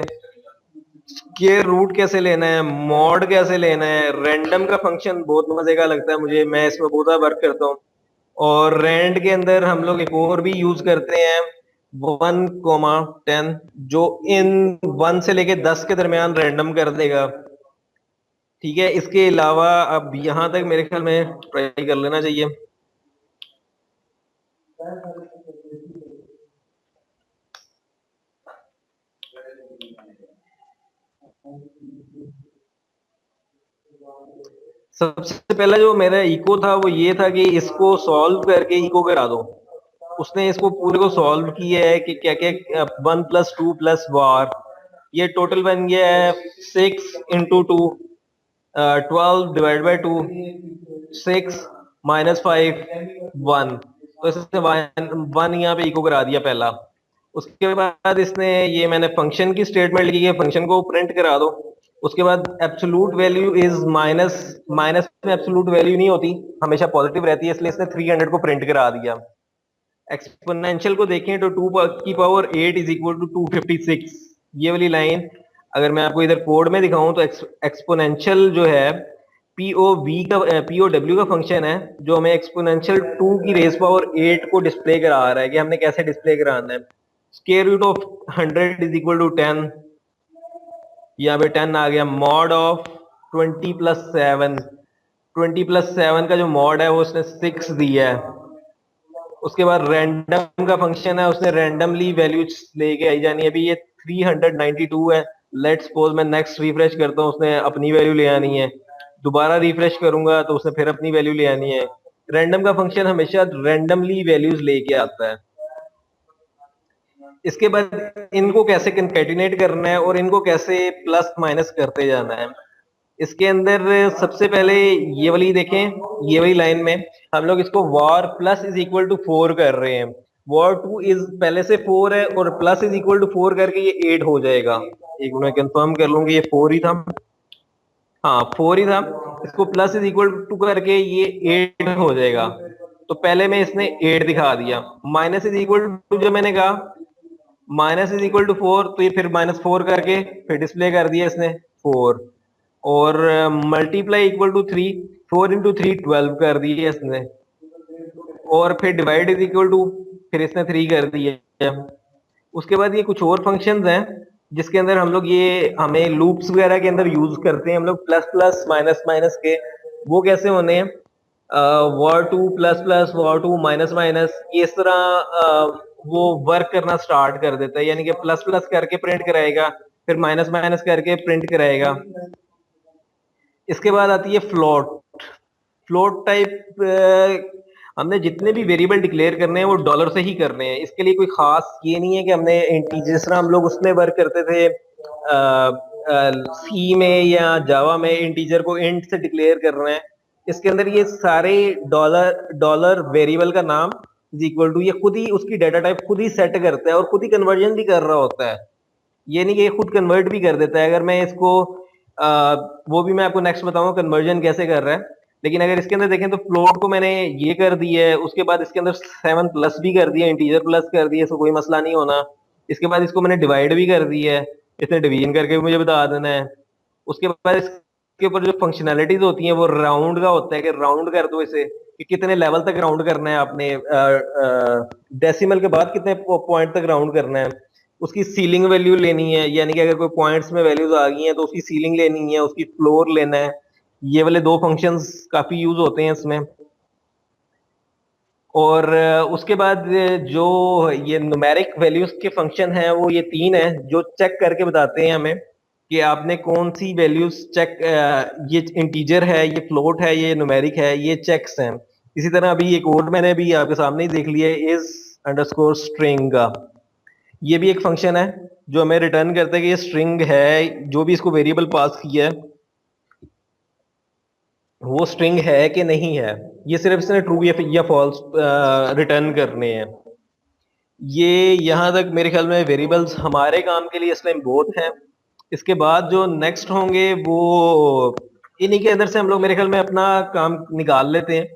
स्क्वायर रूट कैसे लेना है, मॉड कैसे लेना है, रैंडम का फंक्शन बहुत मजे का लगता है मुझे, मैं इसमें बहुत वर्क करता हूँ। और रैंड के अंदर हम लोग एक और भी यूज करते हैं 1,10, जो इन 1 से लेके 10 के दरमियान रैंडम कर देगा। ठीक है, इसके अलावा अब यहाँ तक मेरे ख्याल में ट्राई कर लेना चाहिए। सबसे पहला जो मेरा इको था वो ये था कि इसको सॉल्व करके इको करा दो। उसने इसको पूरे को सॉल्व किया है कि क्या क्या 1 + 2 + वार, ये टोटल बन गया है 6 × 2 12 / 2 6 - 5 1। तो इसने 1 यहाँ पे इको करा दिया पहला। उसके बाद इसने ये मैंने फंक्शन की स्टेटमेंट लिखी है, फंक्शन को प्रिंट करा दो। उसके बाद absolute value is minus, minus में एब्सोल्यूट वैल्यू नहीं होती, हमेशा पॉजिटिव रहती है, इसलिए इसने 300 को प्रिंट करा दिया। एक्सपोनेंशियल को देखें तो 2 की पावर 8 = 256। ये वाली लाइन अगर मैं आपको इधर कोड में दिखाऊं तो एक्सपोनेंशियल जो है POW का फंक्शन है जो हमें एक्सपोनेंशियल 2 की रेज़ पावर 8 को डिस्प्ले करा रहा है कि हमने कैसे डिस्प्ले कराना है। स्क्वायर रूट ऑफ 100 = 10, यहाँ पे 10 आ गया। मॉड ऑफ 20 + 7, 20 + 7 का जो मॉड है वो उसने 6 दिया है। उसके बाद रैंडम का फंक्शन है, उसने रैंडमली वैल्यूज लेके आई जानी है। अभी ये 392 है। लेट्स सपोज मैं नेक्स्ट रिफ्रेश करता हूँ, उसने अपनी वैल्यू ले आनी है। दोबारा रिफ्रेश करूंगा तो उसने फिर अपनी वैल्यू ले आनी है। रैंडम का फंक्शन हमेशा रैंडमली वैल्यूज लेके आता है। इसके बाद इनको कैसे कंकैटिनेट करना है और इनको कैसे प्लस माइनस करते जाना है। इसके अंदर सबसे पहले ये वाली देखें, ये वाली लाइन में हम लोग इसको वार प्लस इज इक्वल टू 4 कर रहे हैं। वार 2 इज पहले से 4 है और प्लस इज इक्वल टू 4 करके ये 8 हो जाएगा। एक मैं कंफर्म कर लूंगी, ये 4 ही था। हाँ 4 ही था। इसको प्लस इज इक्वल टू करके ये 8 हो जाएगा। तो पहले में इसने 8 दिखा दिया। माइनस इज इक्वल टू जब मैंने कहा माइनस इज इक्वल टू 4 तो ये फिर -4 करके फिर डिस्प्ले कर दिया इसने 4। और मल्टीप्लाई इक्वल टू 3, 4 × 3 12 कर दिया इसने। और फिर डिवाइड इज इक्वल टू फिर इसने 3 कर दिया। उसके बाद ये कुछ और फंक्शंस हैं जिसके अंदर हम लोग ये हमें लूप्स वगैरह के अंदर यूज करते हैं हम लोग, प्लस प्लस माइनस माइनस के। वो कैसे होने हैं, var2 plus plus var2 minus minus, इस तरह वो वर्क करना स्टार्ट कर देता है। यानी कि प्लस प्लस करके प्रिंट कराएगा, फिर माइनस माइनस करके प्रिंट कराएगा। इसके बाद आती है फ्लोट। फ्लोट टाइप हमने जितने भी वेरिएबल डिक्लेयर करने हैं वो डॉलर से ही करने हैं। इसके लिए कोई खास ये नहीं है कि हमने जिस तरह हम लोग उसमें वर्क करते थे सी में या जावा में इंटीजर को इंट से डिक्लेयर कर रहे हैं। इसके अंदर ये सारे डॉलर वेरिएबल का नाम इज इक्वल टू, ये खुद ही उसकी डाटा टाइप खुद ही सेट करता है और खुद ही कन्वर्जन भी कर रहा होता है। ये नहीं कि ये खुद कन्वर्ट भी कर देता है। अगर मैं इसको वो भी मैं आपको नेक्स्ट बताऊंगा कन्वर्जन कैसे कर रहा है। लेकिन अगर इसके अंदर देखें तो फ्लोट को मैंने ये कर दिया है, उसके बाद इसके अंदर 7 प्लस भी कर दिया, इंटीजर प्लस कर दिया, इसको कोई मसला नहीं होना। इसके बाद इसको मैंने डिवाइड भी कर दिया है, इसने डिवीजन करके भी मुझे बता देना है। उसके बाद इसके ऊपर जो फंक्शनैलिटीज होती हैं वो राउंड का होता है कि राउंड कर दो इसे, कि कितने लेवल तक राउंड करना है आपने, डेसिमल के बाद कितने पॉइंट तक राउंड करना है। उसकी सीलिंग वैल्यू लेनी है, यानी कि अगर कोई पॉइंट्स में वैल्यूज आ गई हैं तो उसकी सीलिंग लेनी है, उसकी फ्लोर लेना है। ये वाले 2 फंक्शंस काफी यूज होते हैं इसमें। और उसके बाद जो ये न्यूमेरिक वैल्यूज के फंक्शन हैं वो ये 3 है जो चेक करके बताते हैं हमें कि आपने कौन सी वैल्यूज चेक, ये इंटीजर है, ये फ्लोट है, ये न्यूमेरिक है, ये चेक्स हैं। इसी तरह अभी एक और मैंने भी आपके सामने ही देख लिया है, इज अंडरस्कोर स्ट्रिंग का। ये भी एक फंक्शन है जो हमें रिटर्न करता है कि ये स्ट्रिंग है, जो भी इसको वेरिएबल पास किया है वो स्ट्रिंग है कि नहीं है। ये सिर्फ इसने ट्रू या फॉल्स रिटर्न करने हैं। ये यहाँ तक मेरे ख्याल में वेरिएबल्स हमारे काम के लिए इस टाइम बहुत हैं। इसके बाद जो नेक्स्ट होंगे वो इन्हीं के अंदर से हम लोग मेरे ख्याल में अपना काम निकाल लेते हैं।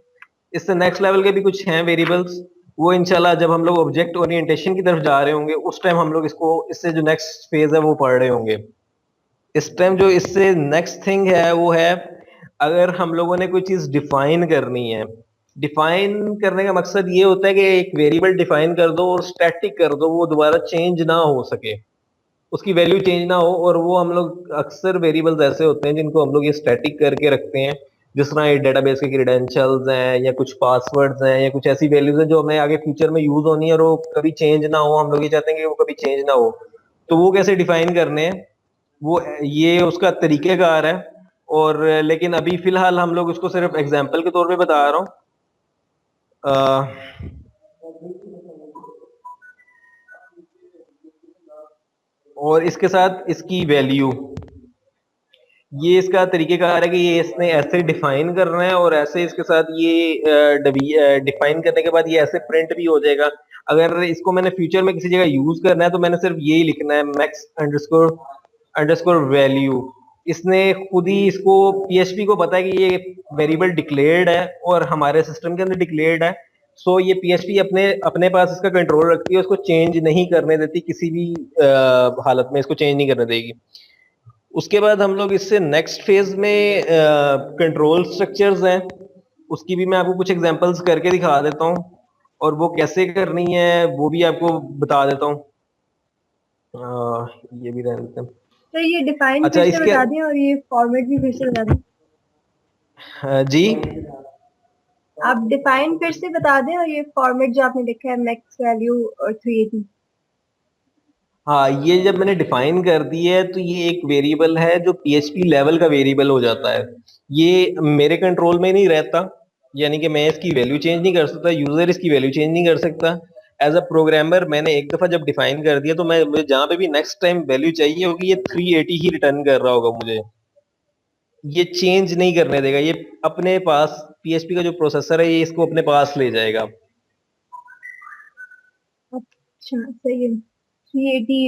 इससे नेक्स्ट लेवल के भी कुछ हैं वेरिएबल्स, वो इंशाल्लाह जब हम लोग ऑब्जेक्ट ओरिएंटेशन की तरफ जा रहे होंगे उस टाइम हम लोग इसको, इससे जो नेक्स्ट फेज है वो पढ़ रहे होंगे। इस टाइम जो इससे नेक्स्ट थिंग है वो है, अगर हम लोगों ने कोई चीज डिफाइन करनी है। डिफाइन करने का मकसद ये होता है कि एक वेरिएबल डिफाइन कर दो और स्टैटिक कर दो, वो दोबारा चेंज ना हो सके। उसकी वैल्यू चेंज ना हो। और वो हम लोग अक्सर वेरिएबल्स ऐसे होते हैं जिनको हम लोग ये स्टैटिक करके रखते हैं, जिस तरह ये डेटाबेस के क्रेडेंशियल्स हैं या कुछ पासवर्ड्स हैं या कुछ ऐसी वैल्यूज हैं जो हमें आगे फ्यूचर में यूज होनी है और वो कभी चेंज ना हो। हम लोग ये चाहते हैं कि वो कभी चेंज ना हो। तो वो कैसे डिफाइन करने हैं, वो ये उसका तरीकेकार है। और लेकिन अभी फिलहाल हम लोग उसको सिर्फ एग्जाम्पल के तौर पे बता रहा हूँ। और इसके साथ इसकी वैल्यू, ये इसका तरीकेकार है कि ये इसने ऐसे डिफाइन करना है और ऐसे इसके साथ ये डिफाइन करने के बाद ये ऐसे प्रिंट भी हो जाएगा। अगर इसको मैंने फ्यूचर में किसी जगह यूज करना है तो मैंने सिर्फ यही लिखना है, मैक्स अंडरस्कोर अंडरस्कोर वैल्यू। इसने खुद ही इसको पीएचपी को पता है कि ये वेरिएबल डिक्लेयर्ड है और हमारे सिस्टम के अंदर डिक्लेयर्ड है। सो ये पीएचपी अपने अपने पास इसका कंट्रोल रखती है, उसको चेंज नहीं करने देती, किसी भी हालत में इसको चेंज नहीं करने देगी। उसके बाद हम लोग इससे नेक्स्ट फेज में कंट्रोल स्ट्रक्चर्स हैं, उसकी भी मैं आपको कुछ एग्जांपल्स करके दिखा देता हूँ और वो कैसे करनी है वो भी आपको बता देता हूँ। ये भी रहने देते हैं। तो ये डिफाइन अच्छा फिर से इसके बता दें और ये फॉर्मेट भी फिर से बता दें। जी आप डिफाइन फिर से बता दें और ये फॉर्मेट जो आपने लिखा है मैक्स वैल्यू और 380। हाँ, ये जब मैंने डिफाइन कर दी है तो ये एक वेरिएबल है जो पीएचपी लेवल का वेरिएबल हो जाता है। ये मेरे कंट्रोल में नहीं रहता, यानी कि मैं इसकी वैल्यू चेंज नहीं कर सकता, यूजर इसकी वैल्यू चेंज नहीं कर सकता। एज अ प्रोग्रामर मैंने एक दफा जब डिफाइन कर दिया तो मैं मुझे जहां पे भी नेक्स्ट टाइम वैल्यू चाहिए होगी ये 380 ही रिटर्न कर रहा होगा मुझे, ये चेंज नहीं करने देगा। ये अपने पास पीएचपी का जो प्रोसेसर है ये इसको अपने पास ले जाएगा। अच्छा सही है। 380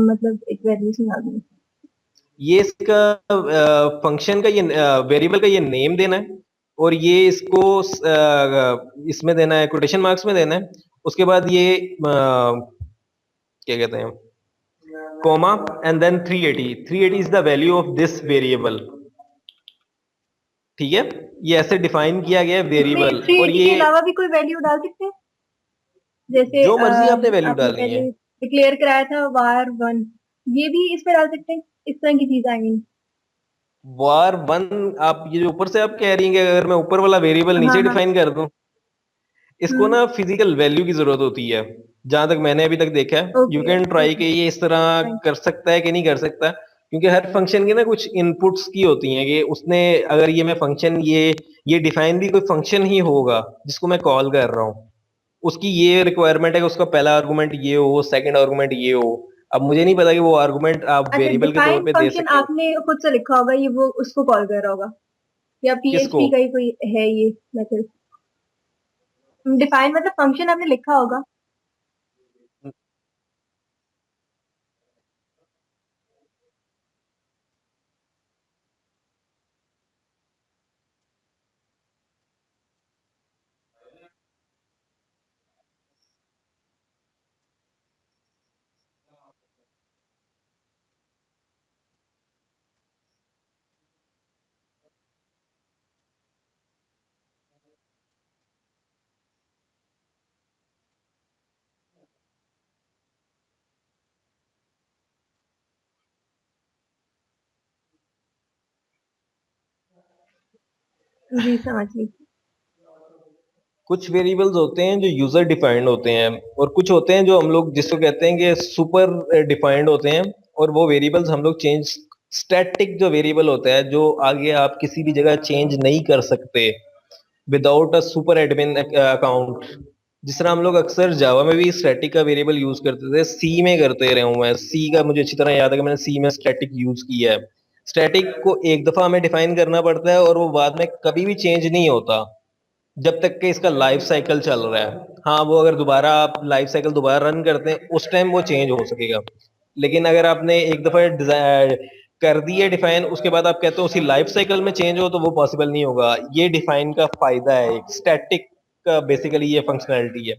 मतलब एक वैल्यू से आ गई। ये इसका फंक्शन का ये वेरिएबल का ये नेम देना है और ये इसको इसमें देना है, कोटेशन मार्क्स में देना है। उसके बाद ये क्या कहते हैं, comma and then 380। 380 is the value of this variable. ठीक है, ये ऐसे डिफाइन किया गया है इसमें वेरिएबल। और 380 ये के अलावा भी कोई वैल्यू डाल सकते हैं? जैसे जो मर्जी आपने वैल्यू आपने डालनी है। पहले डिक्लेयर कराया था var1, ये भी इस पे डाल सकते हैं, इस तरह की चीज आई मीन। var1, आप ये जो ऊपर से आप कह रही हैं कि अगर मैं ऊपर वाला वेरिएबल हाँ नीचे हाँ। डिफाइन कर दूं, इसको ना फिजिकल वैल्यू की जरूरत होती है, जहां तक मैंने अभी तक देखा है। You okay can try okay कि ये इस तरह फाइन। कर सकता है कि नहीं कर सकता, क्योंकि हर फंक्शन की ना कुछ इनपुट्स की होती हैं कि उसने, अगर ये मैं फंक्शन ये डिफाइन भी कोई फंक्शन ही होगा जिसको मैं कॉल कर रहा हूँ, उसकी ये रिक्वायरमेंट है कि उसका पहला आर्गुमेंट ये हो, सेकंड आर्गुमेंट ये हो। अब मुझे नहीं पता कि वो आर्गुमेंट आप अच्छा वेरिएबल के तौर डिफाइन पे दे फंक्शन सकें। आपने खुद से लिखा होगा, ये वो उसको कॉल कर रहा होगा या किसको? पीएचपी का ही कोई है ये मेथड? डिफाइन मतलब फंक्शन आपने लिखा होगा। जी समझ ली। कुछ वेरिएबल्स होते हैं जो यूजर डिफाइंड होते हैं और कुछ होते हैं जो हम लोग जिसको कहते हैं कि सुपर डिफाइंड होते हैं। और वो वेरिएबल्स हम लोग चेंज, स्टैटिक जो वेरिएबल होता है जो आगे आप किसी भी जगह चेंज नहीं कर सकते without a super admin account. जिस तरह हम लोग अक्सर जावा में भी स्टैटिक का वेरिएबल यूज करते थे, सी में करते रहे हूं मैं। सी का मुझे अच्छी तरह याद है कि मैंने सी में स्टैटिक यूज किया है। स्टैटिक को एक दफा हमें डिफाइन करना पड़ता है और वो बाद में कभी भी चेंज नहीं होता जब तक कि इसका लाइफ साइकिल चल रहा है। हाँ, वो अगर दोबारा आप लाइफ साइकिल दोबारा रन करते हैं उस टाइम वो चेंज हो सकेगा। लेकिन अगर आपने एक दफा कर दी है डिफाइन, उसके बाद आप कहते हो उसी लाइफ साइकिल में चेंज हो, तो वो पॉसिबल नहीं होगा। ये डिफाइन का फायदा है, एक स्टैटिक का बेसिकली ये फंक्शनैलिटी है।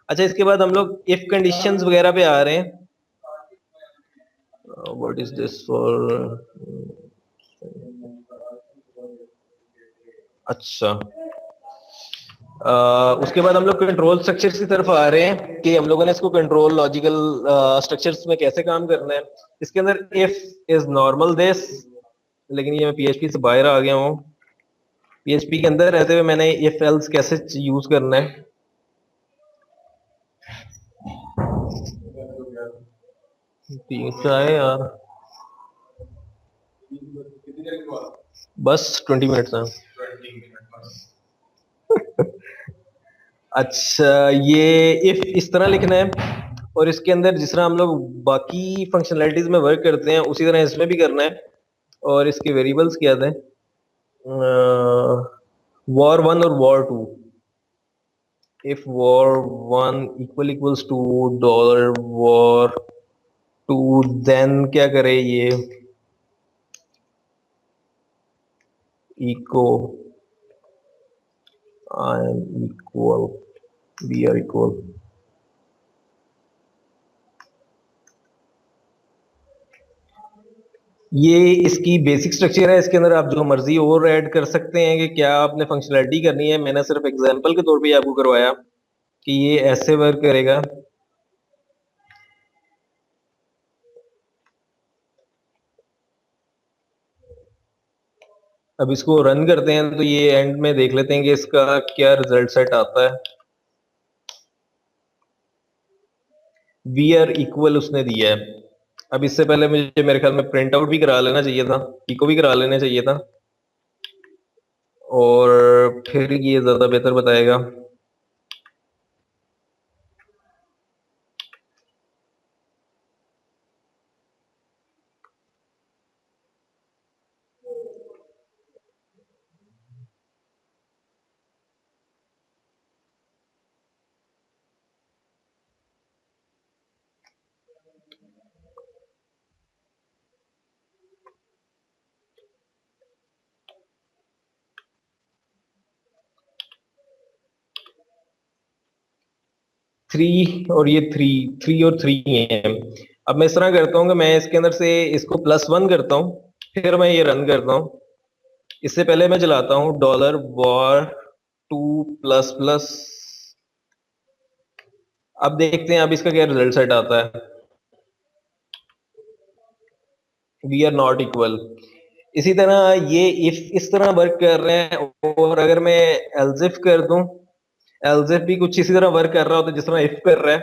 अच्छा, इसके बाद हम लोग इफ कंडीशंस वगैरह पे आ रहे हैं। What is this for? अच्छा, उसके बाद हम लोग कंट्रोल स्ट्रक्चर्स की तरफ आ रहे हैं कि हम लोगों ने इसको कंट्रोल लॉजिकल स्ट्रक्चर्स में कैसे काम करना है। इसके अंदर इफ इज नॉर्मल दिस, लेकिन ये मैं पीएचपी से बाहर आ गया हूँ। पीएचपी के अंदर रहते हुए मैंने इफ एल्स कैसे यूज करना है। तीसरा है यार, बस 20 मिनट्स हैं। अच्छा, ये इफ इस तरह लिखना है और इसके अंदर जिस तरह हम लोग बाकी फंक्शनैलिटीज में वर्क करते हैं उसी तरह इसमें भी करना है। और इसके वेरिएबल्स क्या थे? war1 और war2। if war1 equals to $war2, then क्या करे ये echo I am equal, we are equal। ये इसकी बेसिक स्ट्रक्चर है। इसके अंदर आप जो मर्जी और ऐड कर सकते हैं कि क्या आपने फंक्शनैलिटी करनी है। मैंने सिर्फ एग्जांपल के तौर पे आपको करवाया कि ये ऐसे वर्क करेगा। अब इसको रन करते हैं तो ये एंड में देख लेते हैं कि इसका क्या रिजल्ट सेट आता है। वी आर इक्वल उसने दिया है। अब इससे पहले मुझे मेरे ख्याल में प्रिंट आउट भी करा लेना चाहिए था, इको भी करा लेना चाहिए था, और फिर ये ज्यादा बेहतर बताएगा। थ्री और ये थ्री और थ्री है। अब मैं इस तरह करता हूँ कि मैं इसके अंदर से इसको +1 करता हूँ, फिर मैं ये रन करता हूँ। इससे पहले मैं चलाता हूँ $war2++। अब देखते हैं अब इसका क्या रिजल्ट सेट आता है। We are not equal. इसी तरह ये इफ इस तरह वर्क कर रहे हैं, और अगर मैं एल्स इफ कर दूं, एल्स इफ भी कुछ इसी तरह वर्क कर रहा होता है जिस तरह इफ कर रहा है।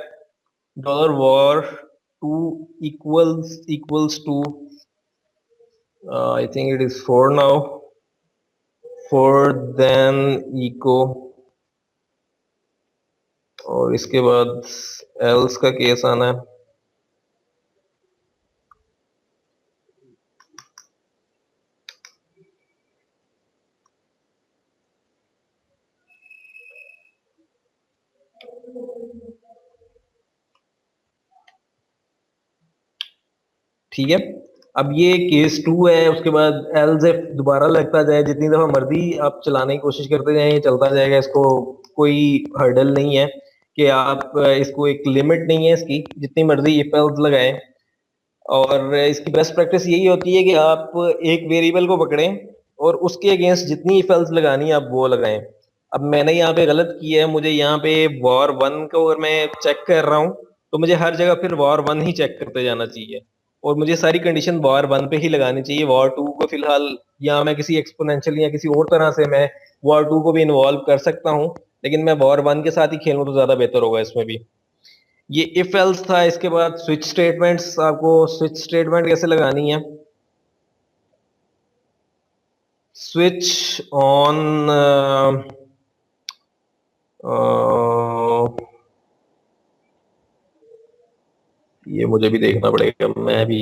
$war2 equals to I think it is 4 now, 4 then echo, और इसके बाद एल्स का केस आना है। ठीक है, अब ये केस 2 है। उसके बाद एल्स इफ दोबारा लगता जाए, जितनी दफा मर्जी आप चलाने की कोशिश करते जाए, ये चलता जाएगा। इसको कोई हर्डल नहीं है कि आप इसको एक लिमिट नहीं है इसकी, जितनी मर्जी इफ एल्स लगाएं। और इसकी बेस्ट प्रैक्टिस यही होती है कि आप एक वेरिएबल को पकड़ें और उसके अगेंस्ट जितनी इफ एल्स लगानी है आप वो लगाएं। अब मैंने यहाँ पे गलत किया है, मुझे यहाँ पे war1 को अगर मैं चेक कर रहा हूँ तो मुझे हर जगह फिर war1 ही चेक करते जाना चाहिए, और मुझे सारी कंडीशन war1 पे ही लगानी चाहिए। war2 को फिलहाल यहाँ मैं किसी एक्सपोनेंशियल या किसी और तरह से मैं war2 को भी इन्वॉल्व कर सकता हूँ, लेकिन मैं war1 के साथ ही खेलूँ तो ज्यादा बेहतर होगा इसमें भी। ये इफ एल्स था। इसके बाद स्विच स्टेटमेंट्स, आपको स्विच स्टेटमेंट कैसे लगानी है। स्विच ऑन ये मुझे भी देखना पड़ेगा, मैं भी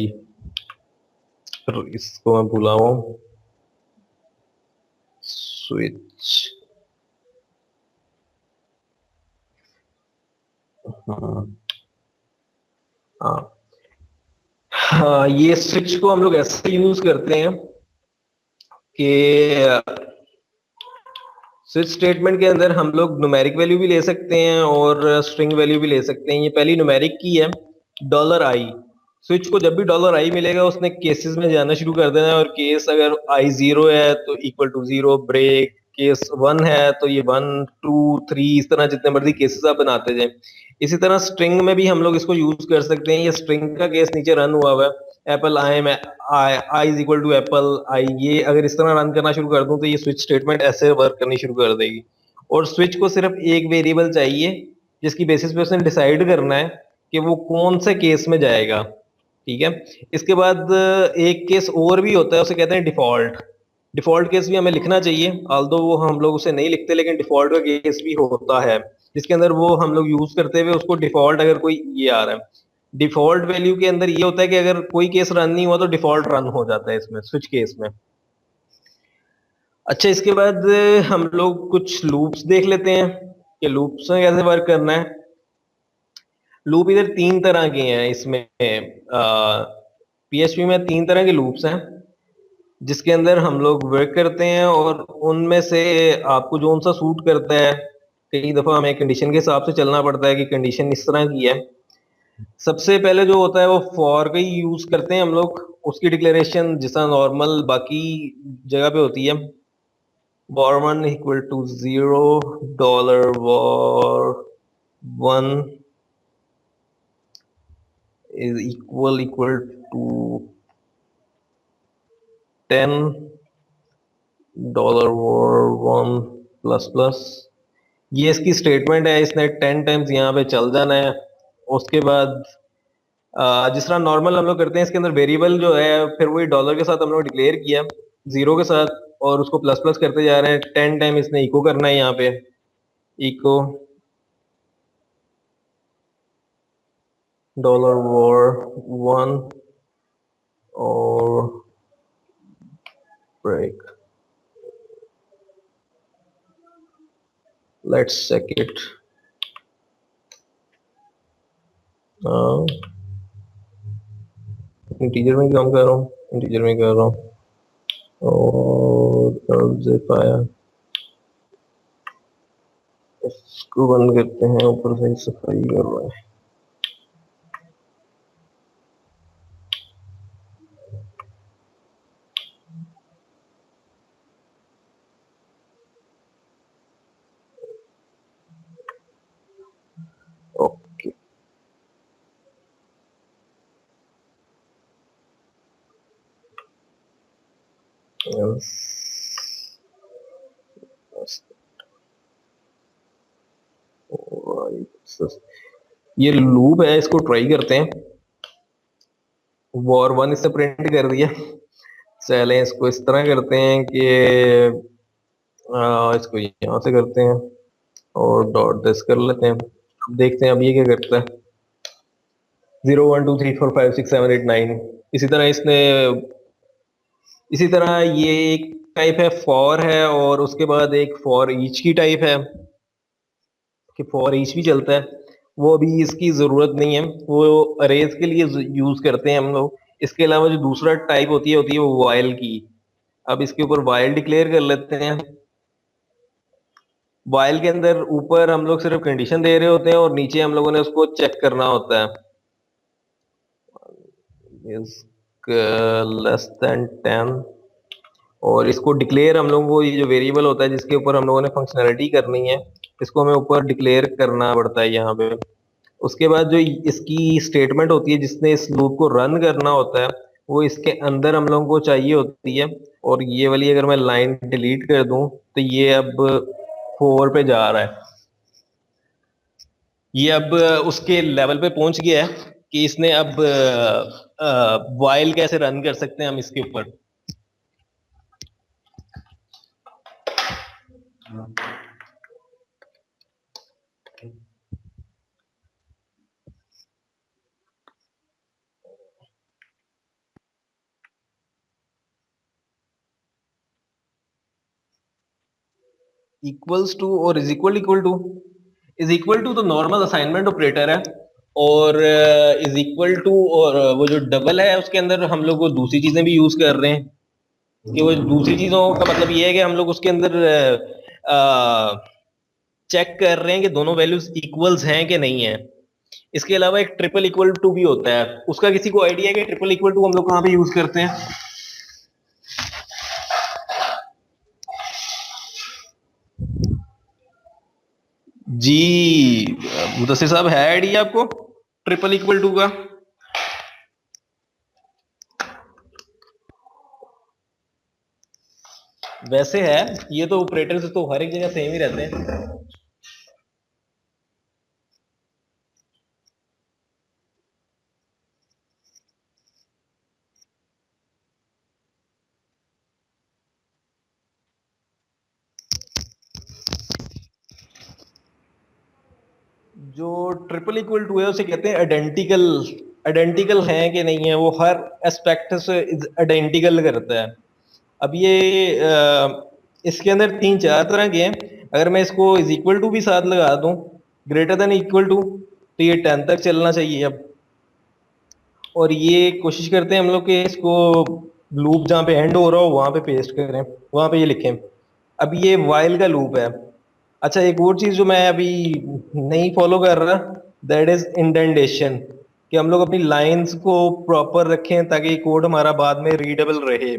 इसको मैं भूला हूँ। स्विच, हाँ, ये स्विच को हम लोग ऐसे यूज करते हैं कि स्विच स्टेटमेंट के अंदर हम लोग न्यूमेरिक वैल्यू भी ले सकते हैं और स्ट्रिंग वैल्यू भी ले सकते हैं। ये पहली न्यूमेरिक की है $i। स्विच को जब भी $i मिलेगा उसने केसेस में जाना शुरू कर देना है, और केस अगर i 0 है तो इक्वल टू 0, ब्रेक, केस 1 है तो ये 1 2 3 इस तरह जितने मर्जी केसेस आप बनाते जाएं। इसी तरह स्ट्रिंग में भी हम लोग इसको यूज कर सकते हैं। ये स्ट्रिंग का केस नीचे रन हुआ हुआ है, apple I is equal to apple I. ये अगर इस तरह रन करना शुरू कर दूं तो ये स्विच स्टेटमेंट ऐसे वर्क करनी शुरू कर देगी। और स्विच को सिर्फ एक वेरिएबल चाहिए जिसकी बेसिस पे उसने डिसाइड करना है कि वो कौन से केस में जाएगा। ठीक है, इसके बाद एक केस और भी होता है, उसे कहते हैं डिफॉल्ट। डिफॉल्ट केस भी हमें लिखना चाहिए, ऑल्दो वो हम लोग उसे नहीं लिखते, लेकिन डिफॉल्ट का केस भी होता है जिसके अंदर वो हम लोग यूज करते हुए उसको डिफॉल्ट अगर कोई ये आ रहा है। डिफॉल्ट वैल्यू के अंदर ये होता है कि अगर कोई केस रन नहीं हुआ तो डिफॉल्ट रन हो जाता है इसमें, स्विच केस में। अच्छा, इसके बाद हम लोग कुछ लूप्स देख लेते हैं कि लूप्स में कैसे वर्क करना है। लूप इधर 3 तरह के हैं इसमें, पीएचपी में 3 तरह के लूप्स हैं जिसके अंदर हम लोग वर्क करते हैं, और उनमें से आपको जो सा सूट करता है, कई दफा हमें कंडीशन के हिसाब से चलना पड़ता है कि कंडीशन इस तरह की है। सबसे पहले जो होता है वो फॉर का ही यूज करते हैं हम लोग। उसकी डिक्लेरेशन जिस तरह नॉर्मल बाकी जगह पे होती है, var1 equal to 0 $var1 is equal to 10 $var1 plus plus. ये इसकी स्टेटमेंट है, इसने 10 टाइम्स यहाँ पे चल जाना है। उसके बाद जिस तरह नॉर्मल हम लोग करते हैं, इसके अंदर वेरिएबल जो है फिर वही डॉलर के साथ हम लोग डिक्लेयर किया, 0 के साथ, और उसको प्लस प्लस करते जा रहे हैं। 10 टाइम इसने इको करना है यहाँ पे, इको $var1 और break. Let's check it. Integer में काम कर रहा हूँ, इंटीजर में कर रहा हूँ, और zip आया, इसको बंद करते हैं, ऊपर से सफाई कर रहा है। ओके, ये लूप है, इसको ट्राई करते हैं। war1 इससे प्रिंट कर दिया। चलें इसको इस तरह करते हैं कि इसको यहाँ से करते हैं और डॉट दिस कर लेते हैं। देखते हैं अब ये क्या करता है। 0 1 2 3 4 5 6 7 8 9। इसी तरह इसने, इसी तरह ये एक टाइप है फॉर है, और उसके बाद एक फॉर ईच की टाइप है कि फॉर ईच भी चलता है। वो अभी इसकी जरूरत नहीं है, वो अरेज के लिए यूज करते हैं हम लोग। इसके अलावा जो दूसरा टाइप होती है वो वाइल की। अब इसके ऊपर वाइल डिक्लेयर कर लेते हैं। वाइल के अंदर ऊपर हम लोग सिर्फ कंडीशन दे रहे होते हैं और नीचे हम लोगों ने उसको चेक करना होता है, इज लेस देन 10। और इसको डिक्लेयर हम लोगों को, ये जो वेरिएबल होता है जिसके ऊपर हम लोगों ने फंक्शनैलिटी करनी है, इसको हमें ऊपर डिक्लेयर करना पड़ता है यहाँ पे। उसके बाद जो इसकी स्टेटमेंट होती है जिसने इस लूप को रन करना होता है, वो इसके अंदर हम लोगों को चाहिए होती है। और ये वाली अगर मैं लाइन डिलीट कर दूं तो ये अब 4 पे जा रहा है। ये अब उसके लेवल पे पहुंच गया है कि इसने अब वाइल कैसे रन कर सकते हैं हम इसके ऊपर। इक्वल्स टू और इज इक्वल टू तो नॉर्मल असाइनमेंट ऑपरेटर है, और इज इक्वल टू और वो जो डबल है उसके अंदर हम लोग वो दूसरी चीजें भी यूज कर रहे हैं। कि वो दूसरी चीजों का मतलब ये है कि हम लोग उसके अंदर चेक कर रहे हैं कि दोनों वैल्यूज इक्वल्स हैं कि नहीं है। इसके अलावा एक ट्रिपल इक्वल टू भी होता है, उसका किसी को आइडिया है कि ट्रिपल इक्वल टू हम लोग कहाँ पे यूज करते हैं? जी मुदस्सिर साहब, है आइडिया आपको ट्रिपल इक्वल टू का? वैसे है, ये तो ऑपरेटर्स तो हर एक जगह सेम ही रहते हैं। जो ट्रिपल इक्वल टू है उसे कहते हैं आइडेंटिकल। आइडेंटिकल है कि नहीं है, वो हर एस्पेक्ट से आइडेंटिकल करता है। अब ये इसके अंदर तीन चार तरह के हैं। अगर मैं इसको इज इक्वल टू भी साथ लगा दूं, ग्रेटर देन इक्वल टू, तो ये 10 तक चलना चाहिए अब। और ये कोशिश करते हैं हम लोग कि इसको लूप जहाँ पे एंड हो रहा हो वहां पे पेस्ट करें, वहां पे ये लिखें। अब ये वाइल का लूप है। अच्छा, एक और चीज जो मैं अभी नहीं फॉलो कर रहा, दैट इज इंडेंटेशन, कि हम लोग अपनी लाइंस को प्रॉपर रखें ताकि कोड हमारा बाद में रीडेबल रहे।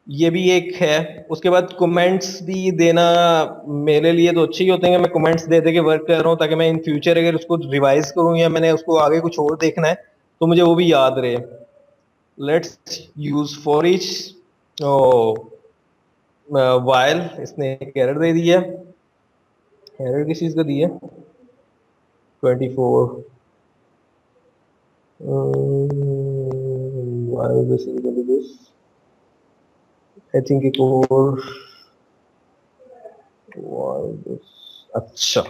ये भी एक है। उसके बाद कमेंट्स भी देना मेरे लिए तो अच्छे ही होते हैं कि मैं कमेंट्स दे दे के वर्क कर रहा हूँ, ताकि मैं इन फ्यूचर अगर उसको रिवाइज करूँ या मैंने उसको आगे कुछ और देखना है तो मुझे वो भी याद रहे। Let's use for each. While, इसने एक एरर दे दिया। एरर किस चीज का दिया? 24। while this is going to this, I think एक और while this, अच्छा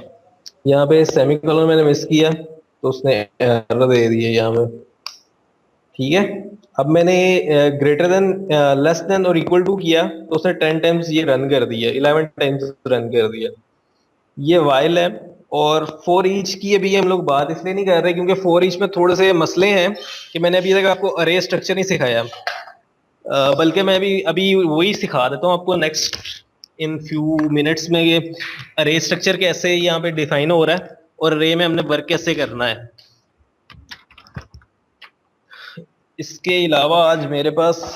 यहाँ पे सेमीकोलन मैंने मिस किया तो उसने एरर दे दी है यहाँ पे। ठीक है, अब मैंने ग्रेटर देन लेस देन और इक्वल टू किया तो उसने 10 टाइम्स ये रन कर दिया, 11 टाइम्स रन कर दिया। ये वाइल है। और फॉर ईच की अभी हम लोग बात इसलिए नहीं कर रहे क्योंकि फॉर ईच में थोड़े से मसले हैं कि मैंने अभी तक आपको अरे स्ट्रक्चर नहीं सिखाया। बल्कि मैं अभी वही सिखा देता हूँ आपको नेक्स्ट इन फ्यू मिनट्स में, ये अरे स्ट्रक्चर कैसे यहाँ पे डिफाइन हो रहा है और अरे में हमने वर्क कैसे करना है। इसके अलावा आज मेरे पास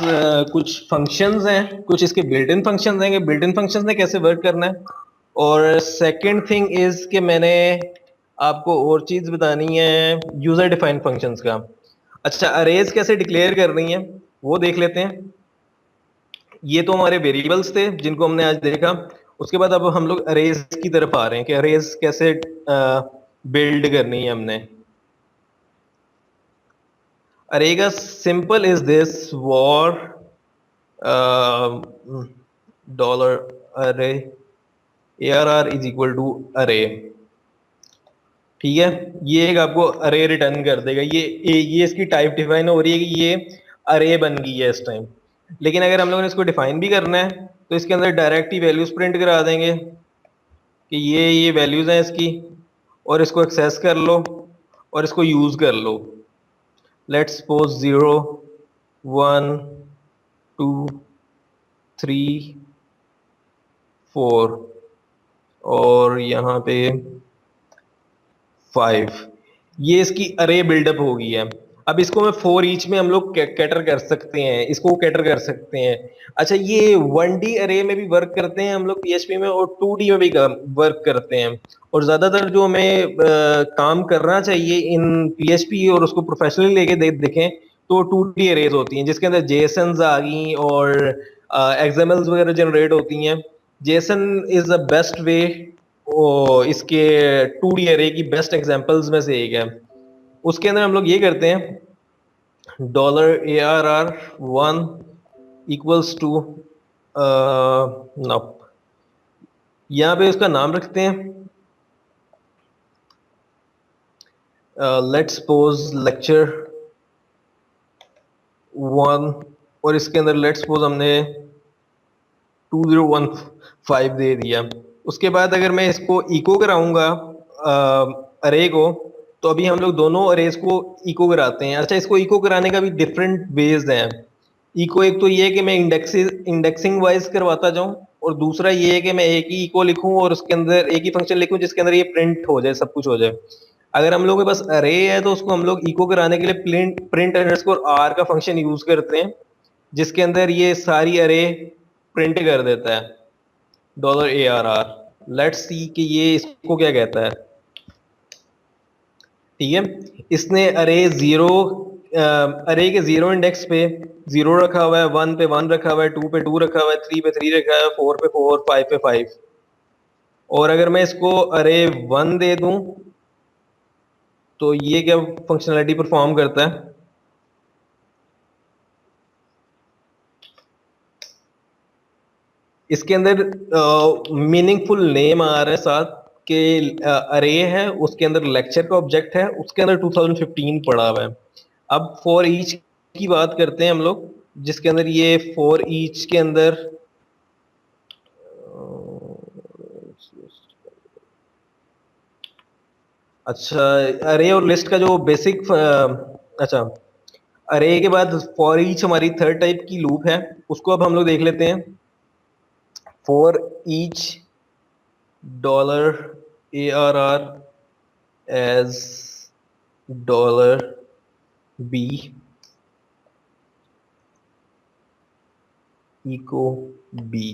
कुछ फंक्शंस हैं, कुछ इसके बिल्ट इन फंक्शंस हैं कि बिल्ट इन फंक्शंस ने कैसे वर्क करना है। और सेकंड थिंग इज कि मैंने आपको और चीज बतानी है यूजर डिफाइंड फंक्शंस का। अच्छा, अरेज कैसे डिक्लेयर करनी है वो देख लेते हैं। ये तो हमारे वेरिएबल्स थे जिनको हमने आज देखा। उसके बाद अब हम लोग अरेज की तरफ आ रहे हैं कि अरेज कैसे बिल्ड करनी है हमने। अरे का simple is this war dollar अरे ARR इज इक्वल टू अरे। ठीक है, ये एक आपको अरे रिटर्न कर देगा। ये इसकी टाइप डिफाइन हो रही है कि ये अरे बन गई है इस टाइम। लेकिन अगर हम लोगों ने इसको डिफाइन भी करना है तो इसके अंदर डायरेक्ट ही वैल्यूज प्रिंट करा देंगे कि ये वैल्यूज हैं इसकी, और इसको एक्सेस कर लो और इसको यूज कर लो। लेट्स सपोज 0 1 2 3 4 और यहाँ पे 5। ये इसकी अरे बिल्डअप हो गई है। अब इसको मैं फॉर ईच में हम लोग कैटर कर सकते हैं, इसको कैटर कर सकते हैं। अच्छा, ये 1D अरे में भी वर्क करते हैं हम लोग PHP में, और 2D में भी वर्क करते हैं। और ज्यादातर जो हमें काम करना चाहिए इन PHP और उसको प्रोफेशनली लेके देखें तो 2D अरेज होती हैं जिसके अंदर जेसन्स आ गई और XMLs वगैरह जनरेट होती हैं। Jason is the best way, इसके 2D अरे की बेस्ट एग्जांपल्स में से एक है। उसके अंदर हम लोग ये करते हैं $ARR1 इक्वल्स टू यहाँ पे उसका नाम रखते हैं लेट्स सपोज लेक्चर 1, और इसके अंदर लेट्स सपोज हमने 2015 दे दिया। उसके बाद अगर मैं इसको इको कराऊंगा अरे को, तो अभी हम लोग दोनों अरेज को इको कराते हैं। अच्छा, इसको इको कराने का भी डिफरेंट वेज हैं। इको एक तो ये है कि मैं इंडेक्सिंग वाइज करवाता जाऊं, और दूसरा ये है कि मैं एक ही इको लिखूं और उसके अंदर एक ही फंक्शन लिखूं जिसके अंदर ये प्रिंट हो जाए, सब कुछ हो जाए। अगर हम लोग के पास अरे है तो उसको हम लोग इको कराने के लिए प्रिंट अंडरस्कोर आर का फंक्शन यूज करते हैं जिसके अंदर ये सारी अरे प्रिंट कर देता है $ARR। लेट्स सी कि ये इसको क्या कहता है। ठीक है, इसने अरे के 0 इंडेक्स पे 0 रखा हुआ है, 1 पे 1 रखा हुआ है, 2 पे 2 रखा हुआ है, 3 पे 3 रखा है, 4 पे 4, 5 पे 5। और अगर मैं इसको अरे 1 दे दूं तो ये क्या फंक्शनैलिटी परफॉर्म करता है। इसके अंदर मीनिंगफुल नेम आ रहा है साथ के अरे है, उसके अंदर लेक्चर का ऑब्जेक्ट है, उसके अंदर 2015 पड़ा हुआ है। अब फॉर ईच की बात करते हैं हम लोग, जिसके अंदर ये फॉर ईच के अंदर अच्छा, अरे और लिस्ट का जो बेसिक अच्छा, अरे के बाद फॉर ईच हमारी थर्ड टाइप की लूप है, उसको अब हम लोग देख लेते हैं। For each dollar ARR as dollar B echo B।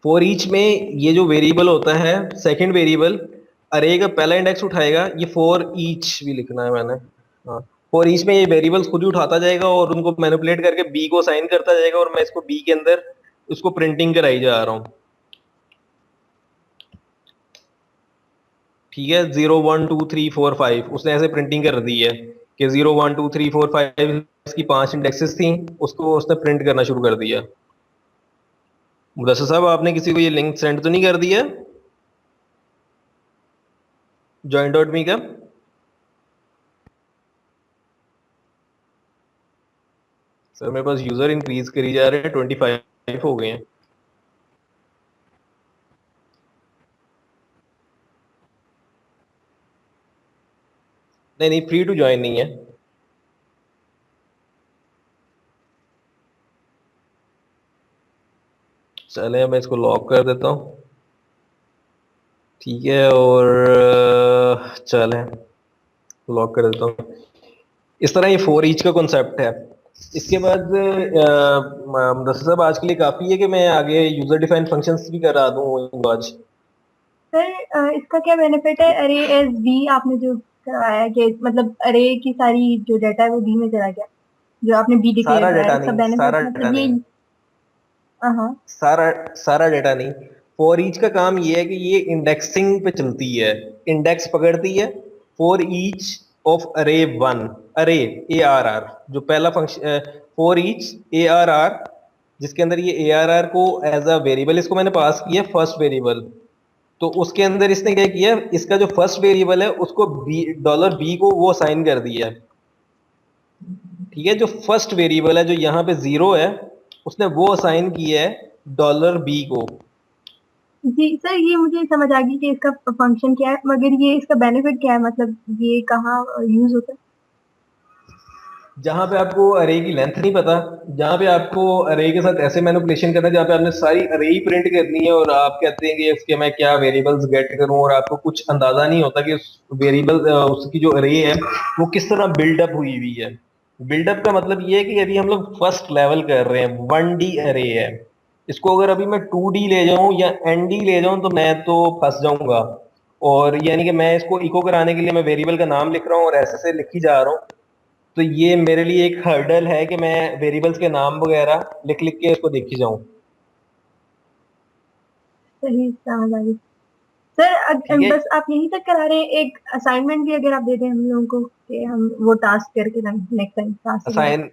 For each में ये जो वेरिएबल होता है, सेकंड वेरिएबल अरे का पहला इंडेक्स उठाएगा, ये फॉर ईच भी लिखना है मैंने। हाँ, फॉर ईच में ये वेरिएबल्स खुद ही उठाता जाएगा और उनको मैनिपुलेट करके बी को असाइन करता जाएगा, और मैं इसको बी के अंदर उसको प्रिंटिंग कराई जा रहा हूँ। ठीक है, 0 1 2 3 4 5 उसने ऐसे प्रिंटिंग कर दी है कि 0 1 2 3 4 5 इसकी 5 इंडेक्सेस थी, उसको उसने प्रिंट करना शुरू कर दिया। मुदस्सिर साहब, आपने किसी को ये लिंक सेंड तो नहीं कर दिया join.me का? सर मेरे पास यूजर इंक्रीज करी जा रहे हैं, 25 हो गए हैं। नहीं नहीं, फ्री टू ज्वाइन नहीं है। चले मैं इसको लॉक कर देता हूँ। ठीक है, और चले लॉक कर देता हूँ। इस तरह ये फॉर ईच का कॉन्सेप्ट है। इसके बाद मुदस्सिर साहब, आज के लिए काफी है कि मैं आगे यूजर डिफाइंड फंक्शंस भी करा दूं आज। सर इसका क्या बेनिफिट है अरे एस बी आपने जो करवाया कि मतलब अरे की सारी जो डाटा है वो बी में चला गया, जो आपने बी डिक्लेयर सारा कराया, डाटा इसका नहीं, बेनिफिट सारा डाटा मतलब ये। नहीं, हाँ। सारा सारा डाटा नहीं। फॉर ईच का काम ये है कि ये इंडेक्सिंग पे चलती है, इंडेक्स पकड़ती है। फॉर ईच ऑफ अरे 1, अरे ARR जो पहला फंक्शन, फॉर ईच ARR, जिसके अंदर ये ARR को एज अ वेरिएबल इसको मैंने पास किया फर्स्ट वेरिएबल। तो उसके अंदर इसने क्या किया, इसका जो फर्स्ट वेरिएबल है उसको डॉलर बी को वो असाइन कर दिया। ठीक है, जो फर्स्ट वेरिएबल है जो यहाँ पे 0 है, उसने वो असाइन किया है डॉलर बी को। जी सर, ये मुझे समझ आ गई कि इसका फंक्शन क्या है, मगर ये इसका बेनिफिट क्या है, मतलब ये कहाँ यूज होता है? जहां पे आपको अरे की लेंथ नहीं पता, जहां पे आपको अरे के साथ ऐसे मैनिपुलेशन करना है जहां पे आपने सारी अरे ही प्रिंट करनी है, और आप कहते हैं कि इसके मैं क्या वेरिएबल्स गेट करूं, और आपको कुछ अंदाजा नहीं होता कि उस वेरिएबल उसकी जो अरे है वो किस तरह बिल्डअप हुई हुई है। बिल्डअप का मतलब ये है कि यदि हम लोग फर्स्ट लेवल कर रहे हैं, 1D अरे है, इसको अगर अभी मैं 2D ले जाऊं या ND ले जाऊं तो मैं तो फंस जाऊंगा। और यानी कि मैं इसको इको कराने के लिए मैं वेरिएबल का नाम लिख रहा हूँ और ऐसे से लिखी जा रहा हूँ, तो ये मेरे लिए एक हर्डल है कि मैं वेरिएबल्स के नाम वगैरह लिख लिख के इसको देखी जाऊं। सही समझ आ गई सर। ठीक है, बस आप यहीं तक करा रहे हैं, एक असाइनमेंट भी अगर आप दे दें हम लोगों को कि हम वो टास्क करके नेक्स्ट टाइम टास्क करें। असाइन